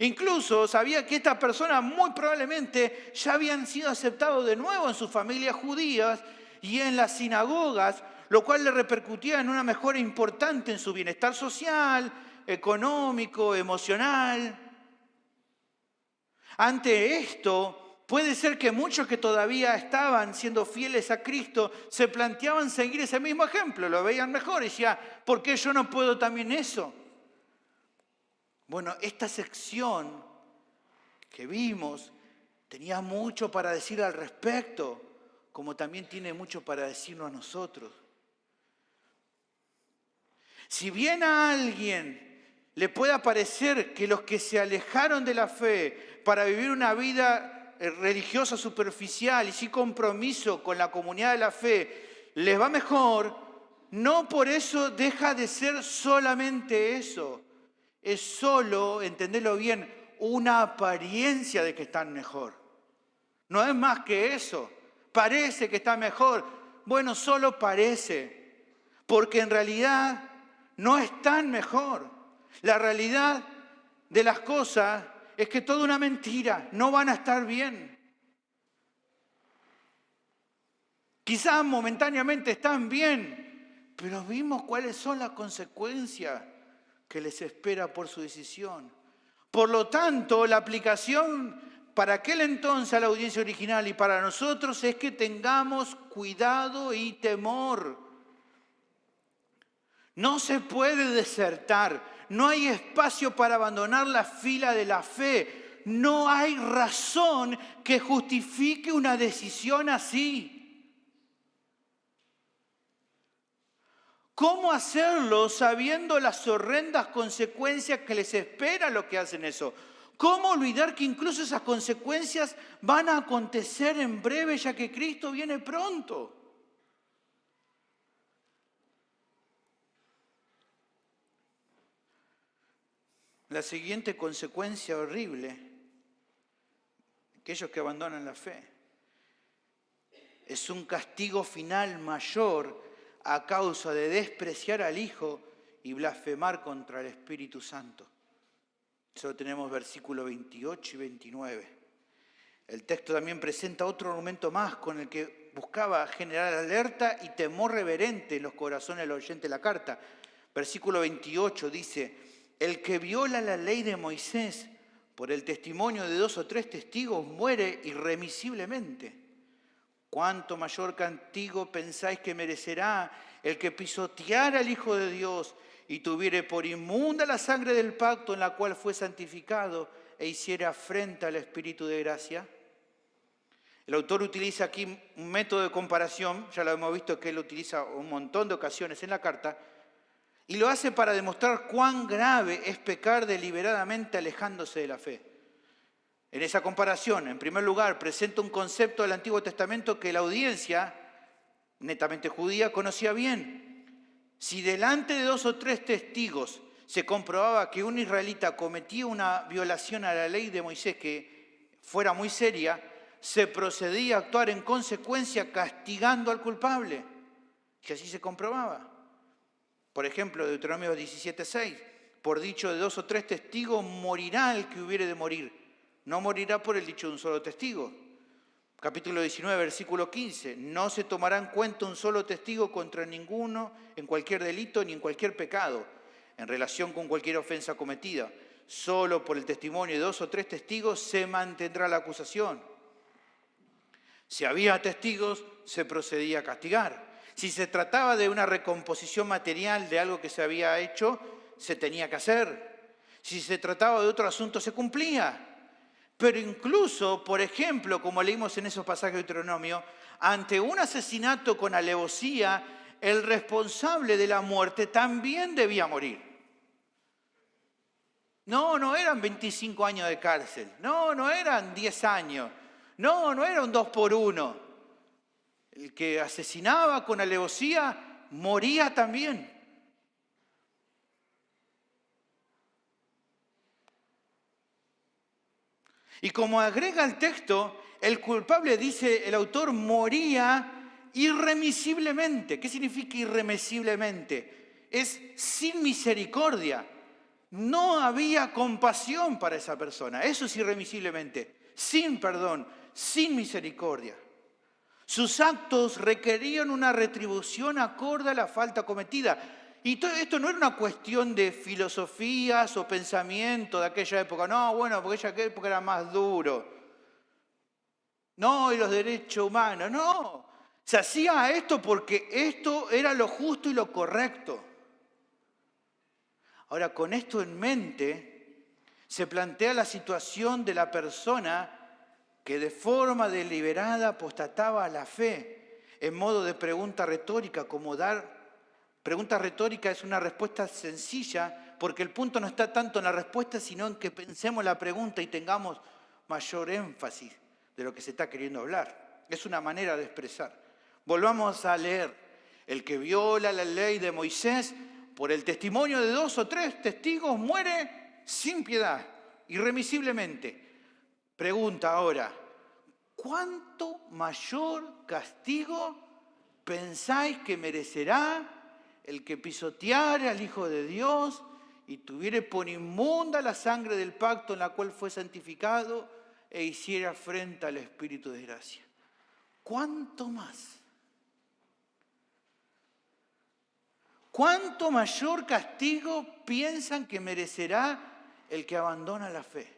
Incluso sabía que estas personas muy probablemente ya habían sido aceptados de nuevo en sus familias judías y en las sinagogas, lo cual le repercutía en una mejora importante en su bienestar social, económico, emocional. Ante esto, puede ser que muchos que todavía estaban siendo fieles a Cristo se planteaban seguir ese mismo ejemplo, lo veían mejor y decían, ¿por qué yo no puedo también eso? Bueno, esta sección que vimos tenía mucho para decir al respecto, como también tiene mucho para decirnos a nosotros. Si bien a alguien le pueda parecer que los que se alejaron de la fe para vivir una vida religiosa superficial y sin compromiso con la comunidad de la fe les va mejor, no por eso deja de ser solamente eso. Es solo, entenderlo bien, una apariencia de que están mejor. No es más que eso. Parece que está mejor. Bueno, solo parece. Porque en realidad no están mejor. La realidad de las cosas es que toda una mentira. No van a estar bien. Quizás momentáneamente están bien, pero vimos cuáles son las consecuencias que les espera por su decisión. Por lo tanto, la aplicación para aquel entonces a la audiencia original y para nosotros es que tengamos cuidado y temor. No se puede desertar, no hay espacio para abandonar la fila de la fe, no hay razón que justifique una decisión así. ¿Cómo hacerlo sabiendo las horrendas consecuencias que les espera lo que hacen eso? ¿Cómo olvidar que incluso esas consecuencias van a acontecer en breve ya que Cristo viene pronto? La siguiente consecuencia horrible, aquellos que abandonan la fe, es un castigo final mayor a causa de despreciar al Hijo y blasfemar contra el Espíritu Santo. Solo tenemos versículos 28 y 29. El texto también presenta otro argumento más con el que buscaba generar alerta y temor reverente en los corazones de los oyentes de la carta. Versículo 28 dice, el que viola la ley de Moisés por el testimonio de 2 o 3 testigos muere irremisiblemente. ¿Cuánto mayor castigo pensáis que merecerá el que pisoteara al Hijo de Dios y tuviere por inmunda la sangre del pacto en la cual fue santificado e hiciera afrenta al Espíritu de gracia? El autor utiliza aquí un método de comparación, ya lo hemos visto que él utiliza un montón de ocasiones en la carta, y lo hace para demostrar cuán grave es pecar deliberadamente alejándose de la fe. En esa comparación, en primer lugar, presenta un concepto del Antiguo Testamento que la audiencia, netamente judía, conocía bien. Si delante de 2 o 3 testigos se comprobaba que un israelita cometía una violación a la ley de Moisés que fuera muy seria, se procedía a actuar en consecuencia castigando al culpable, que así se comprobaba. Por ejemplo, Deuteronomio 17:6, por dicho de 2 o 3 testigos morirá el que hubiere de morir, no morirá por el dicho de un solo testigo. Capítulo 19, versículo 15, no se tomará en cuenta un solo testigo contra ninguno en cualquier delito ni en cualquier pecado, en relación con cualquier ofensa cometida. Solo por el testimonio de 2 o 3 testigos se mantendrá la acusación. Si había testigos, se procedía a castigar. Si se trataba de una recomposición material de algo que se había hecho, se tenía que hacer. Si se trataba de otro asunto, se cumplía. Pero incluso, por ejemplo, como leímos en esos pasajes de Deuteronomio, ante un asesinato con alevosía, el responsable de la muerte también debía morir. No eran 25 años de cárcel. No eran 10 años. No era un 2 por 1. El que asesinaba con alevosía moría también. Y como agrega el texto, el culpable, dice el autor, moría irremisiblemente. ¿Qué significa irremisiblemente? Es sin misericordia. No había compasión para esa persona. Eso es irremisiblemente. Sin perdón, sin misericordia. Sus actos requerían una retribución acorde a la falta cometida. Y todo esto no era una cuestión de filosofías o pensamiento de aquella época. No, bueno, porque aquella época era más duro. No, y los derechos humanos. No, se hacía esto porque esto era lo justo y lo correcto. Ahora, con esto en mente, se plantea la situación de la persona que de forma deliberada apostataba a la fe, en modo de pregunta retórica, como pregunta retórica es una respuesta sencilla, porque el punto no está tanto en la respuesta, sino en que pensemos la pregunta y tengamos mayor énfasis de lo que se está queriendo hablar. Es una manera de expresar. Volvamos a leer. El que viola la ley de Moisés, por el testimonio de 2 o 3 testigos, muere sin piedad, irremisiblemente. Pregunta ahora, ¿cuánto mayor castigo pensáis que merecerá el que pisoteare al Hijo de Dios y tuviere por inmunda la sangre del pacto en la cual fue santificado e hiciera afrenta al Espíritu de gracia? ¿Cuánto más? ¿Cuánto mayor castigo piensan que merecerá el que abandona la fe?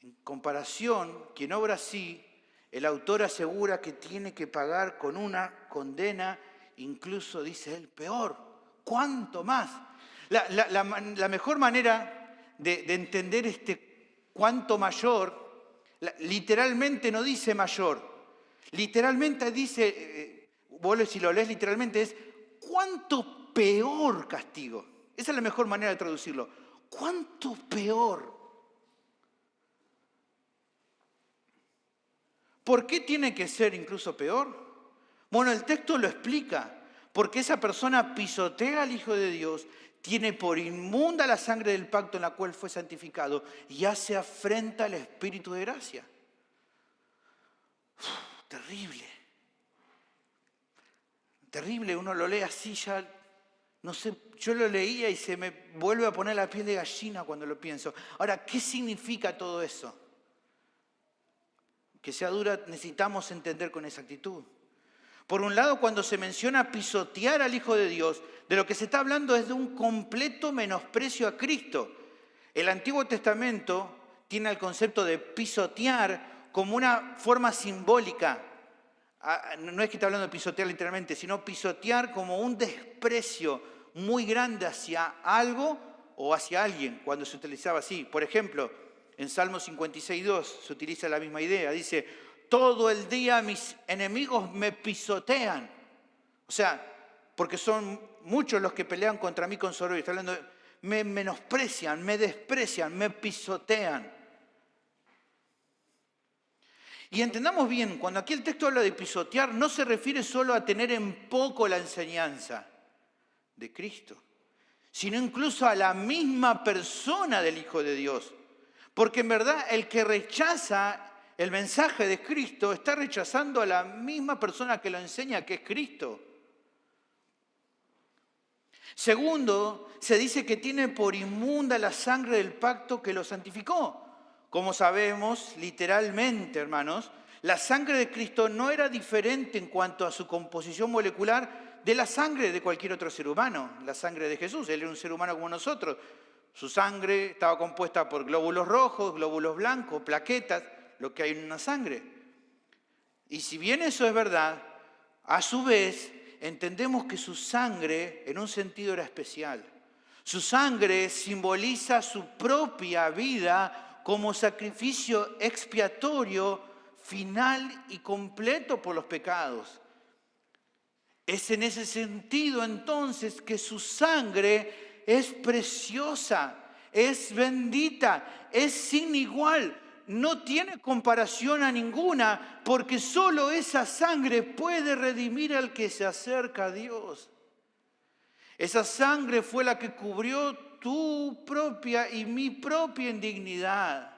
En comparación, quien obra así, el autor asegura que tiene que pagar con una condena, incluso dice él, peor. ¿Cuánto más? La mejor manera de entender este cuánto mayor, literalmente no dice mayor, literalmente dice, si lo lees literalmente es cuánto peor castigo. Esa es la mejor manera de traducirlo. ¿Cuánto peor? ¿Por qué tiene que ser incluso peor? Bueno, el texto lo explica. Porque esa persona pisotea al Hijo de Dios, tiene por inmunda la sangre del pacto en la cual fue santificado y hace afrenta al Espíritu de gracia. Terrible. Terrible, uno lo lee así ya, no sé, yo lo leía y se me vuelve a poner la piel de gallina cuando lo pienso. Ahora, ¿qué significa todo eso? Que sea dura, necesitamos entender con exactitud. Por un lado, cuando se menciona pisotear al Hijo de Dios, de lo que se está hablando es de un completo menosprecio a Cristo. El Antiguo Testamento tiene el concepto de pisotear como una forma simbólica. No es que está hablando de pisotear literalmente, sino pisotear como un desprecio muy grande hacia algo o hacia alguien, cuando se utilizaba así. Por ejemplo, en Salmo 56:2 se utiliza la misma idea. Dice, todo el día mis enemigos me pisotean. O sea, porque son muchos los que pelean contra mí con soberbia. Está hablando, me menosprecian, me desprecian, me pisotean. Y entendamos bien, cuando aquí el texto habla de pisotear, no se refiere solo a tener en poco la enseñanza de Cristo, sino incluso a la misma persona del Hijo de Dios. Porque en verdad el que rechaza el mensaje de Cristo está rechazando a la misma persona que lo enseña, que es Cristo. Segundo, se dice que tiene por inmunda la sangre del pacto que lo santificó. Como sabemos, literalmente, hermanos, la sangre de Cristo no era diferente en cuanto a su composición molecular de la sangre de cualquier otro ser humano, la sangre de Jesús. Él era un ser humano como nosotros. Su sangre estaba compuesta por glóbulos rojos, glóbulos blancos, plaquetas, lo que hay en una sangre. Y si bien eso es verdad, a su vez entendemos que su sangre en un sentido era especial. Su sangre simboliza su propia vida como sacrificio expiatorio final y completo por los pecados. Es en ese sentido entonces que su sangre es preciosa, es bendita, es sin igual. No tiene comparación a ninguna, porque solo esa sangre puede redimir al que se acerca a Dios. Esa sangre fue la que cubrió tu propia y mi propia indignidad.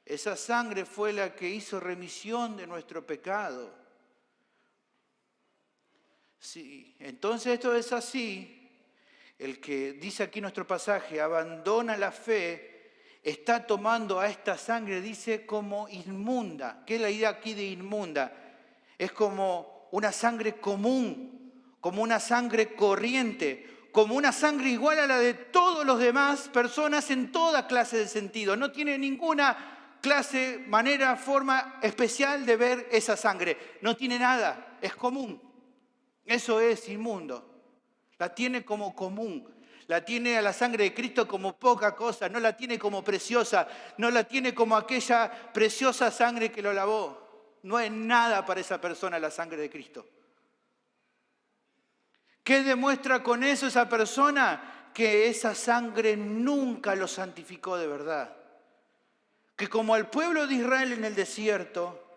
Esa sangre fue la que hizo remisión de nuestro pecado. Sí, entonces esto es así. El que dice aquí nuestro pasaje, abandona la fe, está tomando a esta sangre, dice, como inmunda. ¿Qué es la idea aquí de inmunda? Es como una sangre común, como una sangre corriente, como una sangre igual a la de todos los demás personas en toda clase de sentido. No tiene ninguna clase, manera, forma especial de ver esa sangre. No tiene nada, es común. Eso es inmundo. La tiene como común. La tiene a la sangre de Cristo como poca cosa. No la tiene como preciosa. No la tiene como aquella preciosa sangre que lo lavó. No es nada para esa persona la sangre de Cristo. ¿Qué demuestra con eso esa persona? Que esa sangre nunca lo santificó de verdad. Que como al pueblo de Israel en el desierto,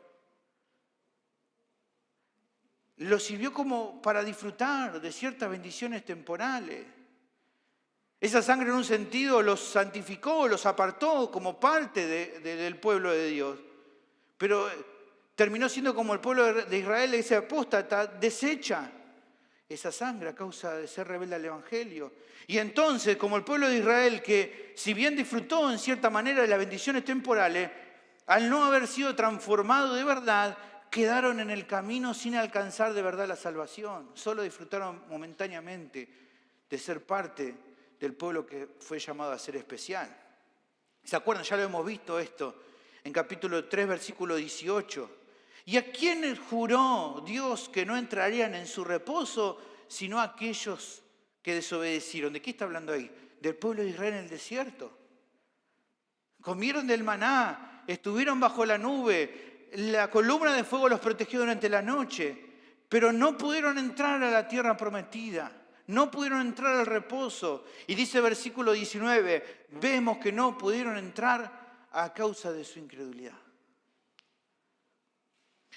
lo sirvió como para disfrutar de ciertas bendiciones temporales. Esa sangre en un sentido los santificó, los apartó como parte del pueblo de Dios. Pero terminó siendo como el pueblo de Israel, ese apóstata, desecha esa sangre a causa de ser rebelde al Evangelio. Y entonces, como el pueblo de Israel, que si bien disfrutó en cierta manera de las bendiciones temporales, al no haber sido transformado de verdad, quedaron en el camino sin alcanzar de verdad la salvación. Solo disfrutaron momentáneamente de ser parte del pueblo que fue llamado a ser especial. ¿Se acuerdan? Ya lo hemos visto esto en capítulo 3, versículo 18. ¿Y a quiénes juró Dios que no entrarían en su reposo, sino a aquellos que desobedecieron? ¿De qué está hablando ahí? Del pueblo de Israel en el desierto. Comieron del maná, estuvieron bajo la nube, la columna de fuego los protegió durante la noche, pero no pudieron entrar a la tierra prometida, no pudieron entrar al reposo. Y dice versículo 19, vemos que no pudieron entrar a causa de su incredulidad.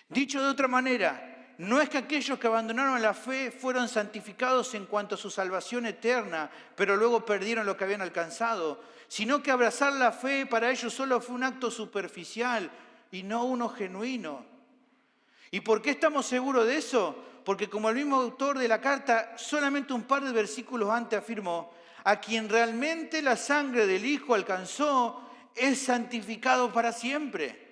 Dicho de otra manera, no es que aquellos que abandonaron la fe fueron santificados en cuanto a su salvación eterna, pero luego perdieron lo que habían alcanzado, sino que abrazar la fe para ellos solo fue un acto superficial y no uno genuino. ¿Y por qué estamos seguros de eso? Porque como el mismo autor de la carta, solamente un par de versículos antes afirmó, a quien realmente la sangre del Hijo alcanzó, es santificado para siempre.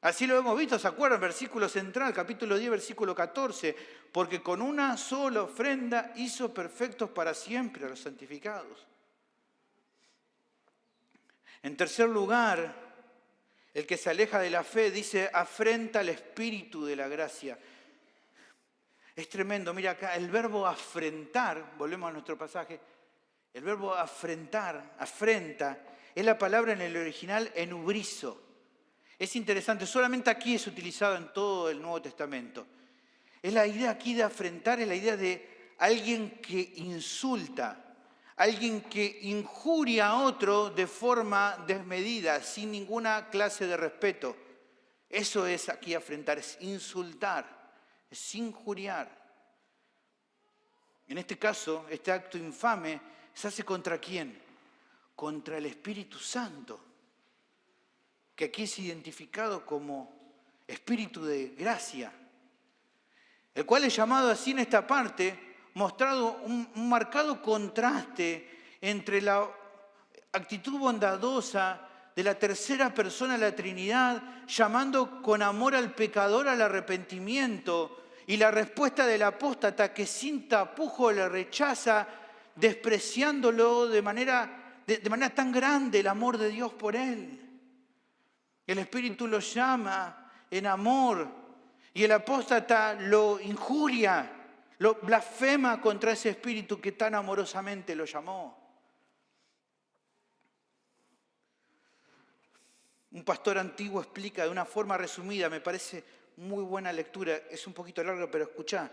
Así lo hemos visto, ¿se acuerdan? Versículo central, capítulo 10, versículo 14. Porque con una sola ofrenda hizo perfectos para siempre a los santificados. En tercer lugar, el que se aleja de la fe, dice, afrenta al espíritu de la gracia. Es tremendo, mira acá, el verbo afrentar, volvemos a nuestro pasaje, el verbo afrentar, afrenta, es la palabra en el original enubrizo. Es interesante, solamente aquí es utilizado en todo el Nuevo Testamento. Es la idea aquí de afrentar, es la idea de alguien que insulta, alguien que injuria a otro de forma desmedida, sin ninguna clase de respeto. Eso es aquí afrentar, es insultar, es injuriar. En este caso, este acto infame se hace ¿contra quién? Contra el Espíritu Santo, que aquí es identificado como Espíritu de gracia, el cual es llamado así en esta parte, mostrado un marcado contraste entre la actitud bondadosa de la tercera persona de la Trinidad, llamando con amor al pecador al arrepentimiento, y la respuesta del apóstata que sin tapujo le rechaza, despreciándolo de manera tan grande el amor de Dios por él. El Espíritu lo llama en amor y el apóstata lo injuria, lo blasfema contra ese Espíritu que tan amorosamente lo llamó. Un pastor antiguo explica de una forma resumida, me parece muy buena lectura, es un poquito largo, pero escuchá.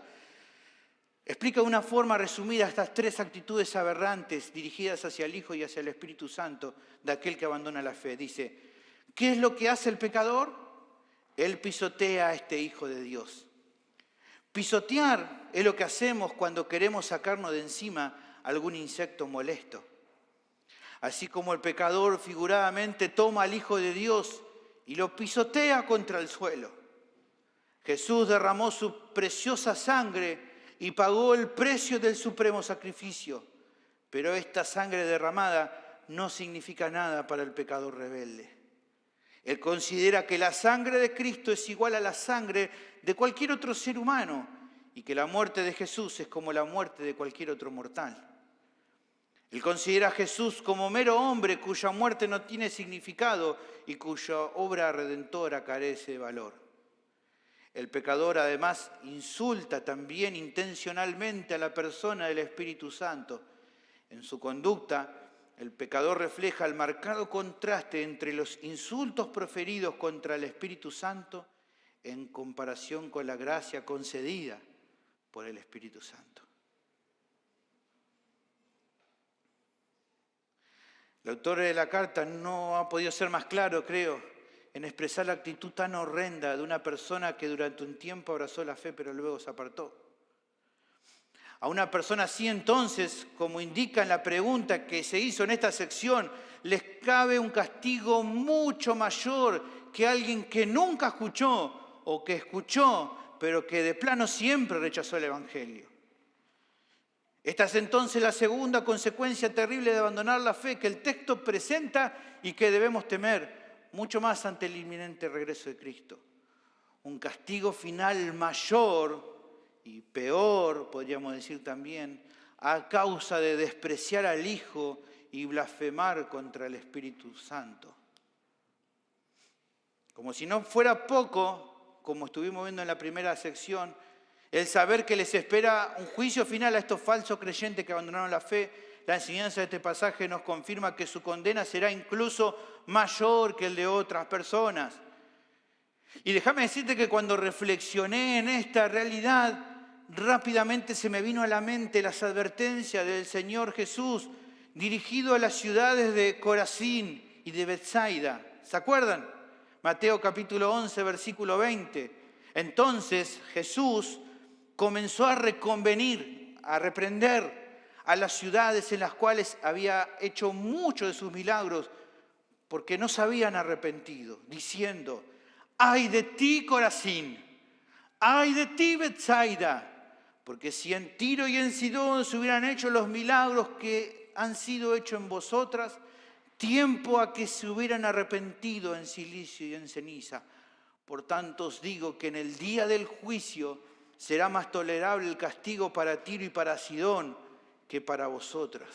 Explica de una forma resumida estas tres actitudes aberrantes dirigidas hacia el Hijo y hacia el Espíritu Santo de aquel que abandona la fe. Dice, ¿qué es lo que hace el pecador? Él pisotea a este Hijo de Dios. Pisotear es lo que hacemos cuando queremos sacarnos de encima algún insecto molesto. Así como el pecador figuradamente toma al Hijo de Dios y lo pisotea contra el suelo. Jesús derramó su preciosa sangre y pagó el precio del supremo sacrificio. Pero esta sangre derramada no significa nada para el pecador rebelde. Él considera que la sangre de Cristo es igual a la sangre de cualquier otro ser humano y que la muerte de Jesús es como la muerte de cualquier otro mortal. Él considera a Jesús como mero hombre cuya muerte no tiene significado y cuya obra redentora carece de valor. El pecador además insulta también intencionalmente a la persona del Espíritu Santo. En su conducta, el pecador refleja el marcado contraste entre los insultos proferidos contra el Espíritu Santo en comparación con la gracia concedida por el Espíritu Santo. El autor de la carta no ha podido ser más claro, creo, en expresar la actitud tan horrenda de una persona que durante un tiempo abrazó la fe pero luego se apartó. A una persona así entonces, como indica en la pregunta que se hizo en esta sección, les cabe un castigo mucho mayor que alguien que nunca escuchó o que escuchó pero que de plano siempre rechazó el Evangelio. Esta es entonces la segunda consecuencia terrible de abandonar la fe que el texto presenta y que debemos temer mucho más ante el inminente regreso de Cristo. Un castigo final mayor y peor, podríamos decir también, a causa de despreciar al Hijo y blasfemar contra el Espíritu Santo. Como si no fuera poco, como estuvimos viendo en la primera sección, el saber que les espera un juicio final a estos falsos creyentes que abandonaron la fe, la enseñanza de este pasaje nos confirma que su condena será incluso mayor que el de otras personas. Y déjame decirte que cuando reflexioné en esta realidad, rápidamente se me vino a la mente las advertencias del Señor Jesús dirigido a las ciudades de Corazín y de Betsaida. ¿Se acuerdan? Mateo capítulo 11, versículo 20. Entonces Jesús comenzó a reconvenir, a reprender a las ciudades en las cuales había hecho muchos de sus milagros porque no se habían arrepentido, diciendo, ¡ay de ti, Corazín! ¡Ay de ti, Betsaida! Porque si en Tiro y en Sidón se hubieran hecho los milagros que han sido hechos en vosotras, tiempo a que se hubieran arrepentido en silicio y en ceniza. Por tanto os digo que en el día del juicio será más tolerable el castigo para Tiro y para Sidón que para vosotras.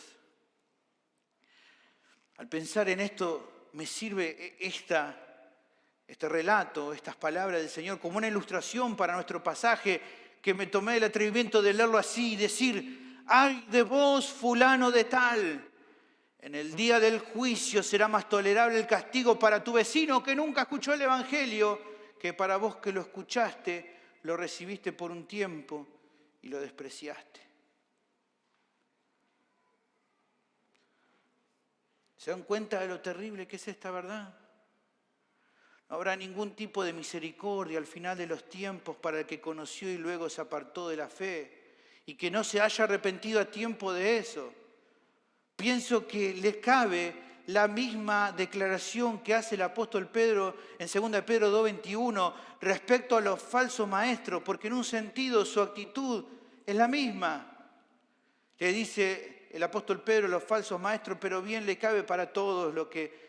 Al pensar en esto, me sirve este relato, estas palabras del Señor, como una ilustración para nuestro pasaje, que me tomé el atrevimiento de leerlo así y decir, ¡ay de vos, fulano de tal! En el día del juicio será más tolerable el castigo para tu vecino que nunca escuchó el Evangelio, que para vos que lo escuchaste, lo recibiste por un tiempo y lo despreciaste. ¿Se dan cuenta de lo terrible que es esta verdad? No habrá ningún tipo de misericordia al final de los tiempos para el que conoció y luego se apartó de la fe y que no se haya arrepentido a tiempo de eso. Pienso que le cabe la misma declaración que hace el apóstol Pedro en 2 Pedro 2:21 respecto a los falsos maestros, porque en un sentido su actitud es la misma. Le dice el apóstol Pedro a los falsos maestros, pero bien le cabe para todos los que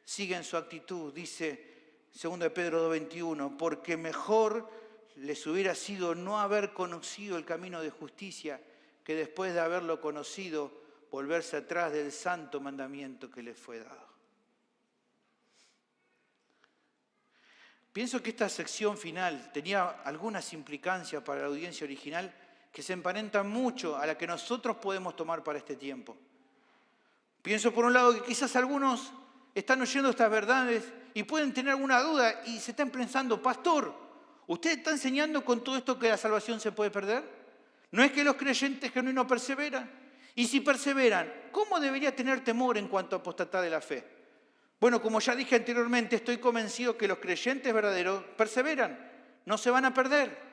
siguen su actitud. Dice 2 Pedro 2:21, porque mejor les hubiera sido no haber conocido el camino de justicia que después de haberlo conocido, volverse atrás del santo mandamiento que les fue dado. Pienso que esta sección final tenía algunas implicancias para la audiencia original que se emparentan mucho a la que nosotros podemos tomar para este tiempo. Pienso por un lado que quizás algunos están oyendo estas verdades y pueden tener alguna duda y se están pensando, pastor, ¿usted está enseñando con todo esto que la salvación se puede perder? ¿No es que los creyentes genuinos perseveran? Y si perseveran, ¿cómo debería tener temor en cuanto a apostatar de la fe? Bueno, como ya dije anteriormente, estoy convencido que los creyentes verdaderos perseveran, no se van a perder.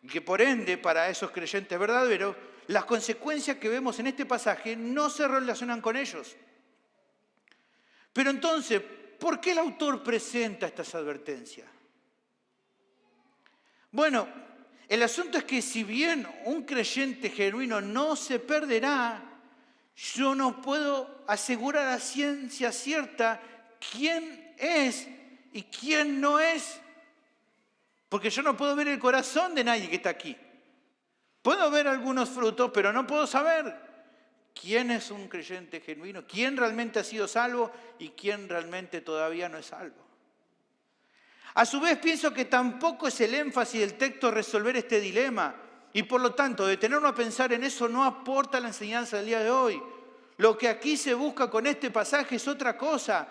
Y que por ende, para esos creyentes verdaderos, las consecuencias que vemos en este pasaje no se relacionan con ellos. Pero entonces, ¿por qué el autor presenta estas advertencias? Bueno, el asunto es que si bien un creyente genuino no se perderá, yo no puedo asegurar a ciencia cierta quién es y quién no es. Porque yo no puedo ver el corazón de nadie que está aquí. Puedo ver algunos frutos, pero no puedo saber quién es un creyente genuino, quién realmente ha sido salvo y quién realmente todavía no es salvo. A su vez, pienso que tampoco es el énfasis del texto resolver este dilema y por lo tanto, detenernos a pensar en eso no aporta la enseñanza del día de hoy. Lo que aquí se busca con este pasaje es otra cosa.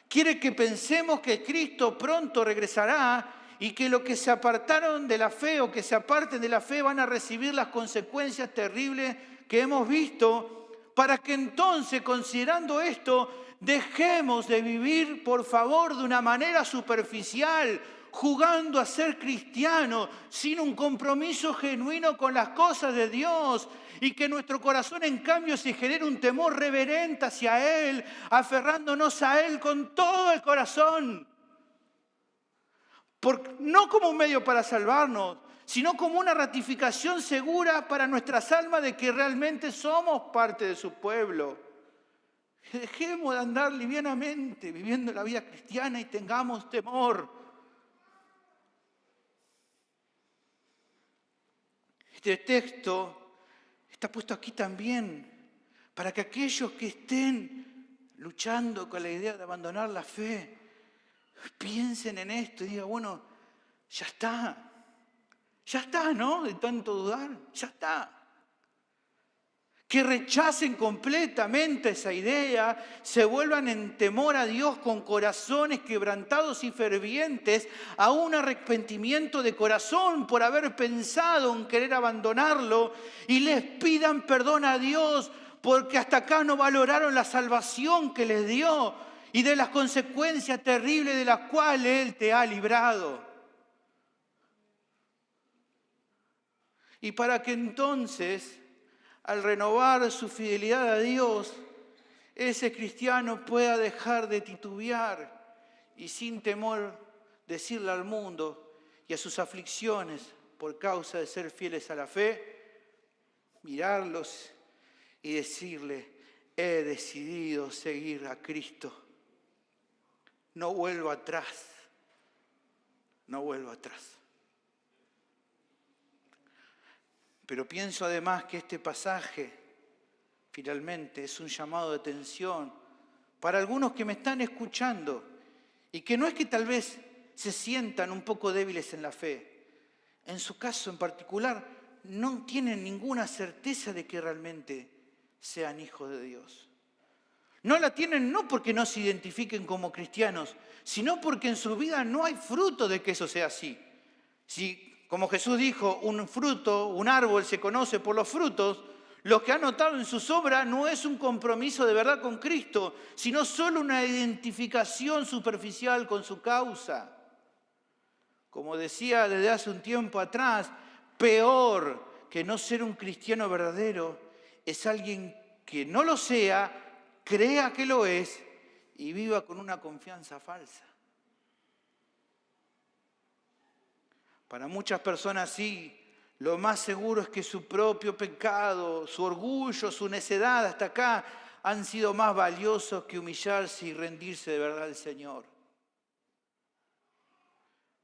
Quiere que pensemos que Cristo pronto regresará y que los que se apartaron de la fe o que se aparten de la fe van a recibir las consecuencias terribles que hemos visto, para que entonces, considerando esto, dejemos de vivir, por favor, de una manera superficial, jugando a ser cristianos, sin un compromiso genuino con las cosas de Dios, y que nuestro corazón, en cambio, se genere un temor reverente hacia Él, aferrándonos a Él con todo el corazón. No como un medio para salvarnos, sino como una ratificación segura para nuestras almas de que realmente somos parte de su pueblo. Dejemos de andar livianamente viviendo la vida cristiana y tengamos temor. Este texto está puesto aquí también para que aquellos que estén luchando con la idea de abandonar la fe, piensen en esto y digan, bueno, ya está, ¿no? De tanto dudar, ya está. Que rechacen completamente esa idea, se vuelvan en temor a Dios con corazones quebrantados y fervientes, a un arrepentimiento de corazón por haber pensado en querer abandonarlo y les pidan perdón a Dios porque hasta acá no valoraron la salvación que les dio y de las consecuencias terribles de las cuales Él te ha librado. Y para que entonces, al renovar su fidelidad a Dios, ese cristiano pueda dejar de titubear y sin temor decirle al mundo y a sus aflicciones por causa de ser fieles a la fe, mirarlos y decirle, he decidido seguir a Cristo. No vuelvo atrás, no vuelvo atrás. Pero pienso además que este pasaje finalmente es un llamado de atención para algunos que me están escuchando y que no es que tal vez se sientan un poco débiles en la fe. En su caso en particular no tienen ninguna certeza de que realmente sean hijos de Dios. No la tienen no porque no se identifiquen como cristianos, sino porque en su vida no hay fruto de que eso sea así. Si, como Jesús dijo, un árbol se conoce por los frutos, lo que ha notado en sus obras no es un compromiso de verdad con Cristo, sino solo una identificación superficial con su causa. Como decía desde hace un tiempo atrás, peor que no ser un cristiano verdadero es alguien que no lo sea, crea que lo es y viva con una confianza falsa. Para muchas personas sí, lo más seguro es que su propio pecado, su orgullo, su necedad hasta acá han sido más valiosos que humillarse y rendirse de verdad al Señor.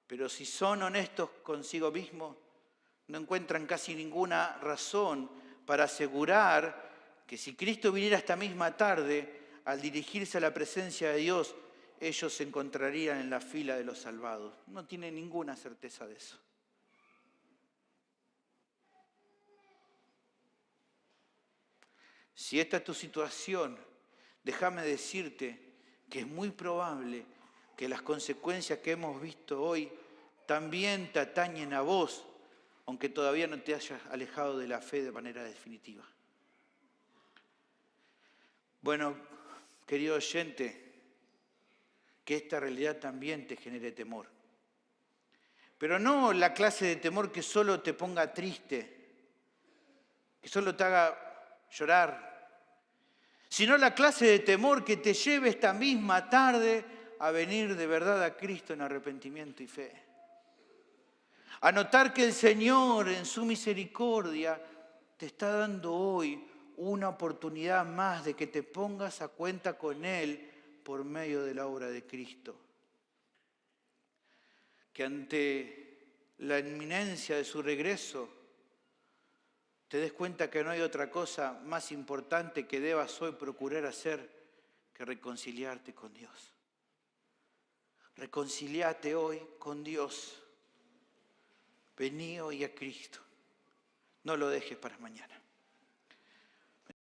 Pero si son honestos consigo mismos, no encuentran casi ninguna razón para asegurar que si Cristo viniera esta misma tarde, al dirigirse a la presencia de Dios, ellos se encontrarían en la fila de los salvados. No tienen ninguna certeza de eso. Si esta es tu situación, déjame decirte que es muy probable que las consecuencias que hemos visto hoy también te atañen a vos, aunque todavía no te hayas alejado de la fe de manera definitiva. Bueno, querido oyente, que esta realidad también te genere temor. Pero no la clase de temor que solo te ponga triste, que solo te haga llorar, sino la clase de temor que te lleve esta misma tarde a venir de verdad a Cristo en arrepentimiento y fe. A notar que el Señor en su misericordia te está dando hoy una oportunidad más de que te pongas a cuenta con Él por medio de la obra de Cristo. Que ante la inminencia de su regreso te des cuenta que no hay otra cosa más importante que debas hoy procurar hacer que reconciliarte con Dios. Reconciliate hoy con Dios. Vení hoy a Cristo. No lo dejes para mañana.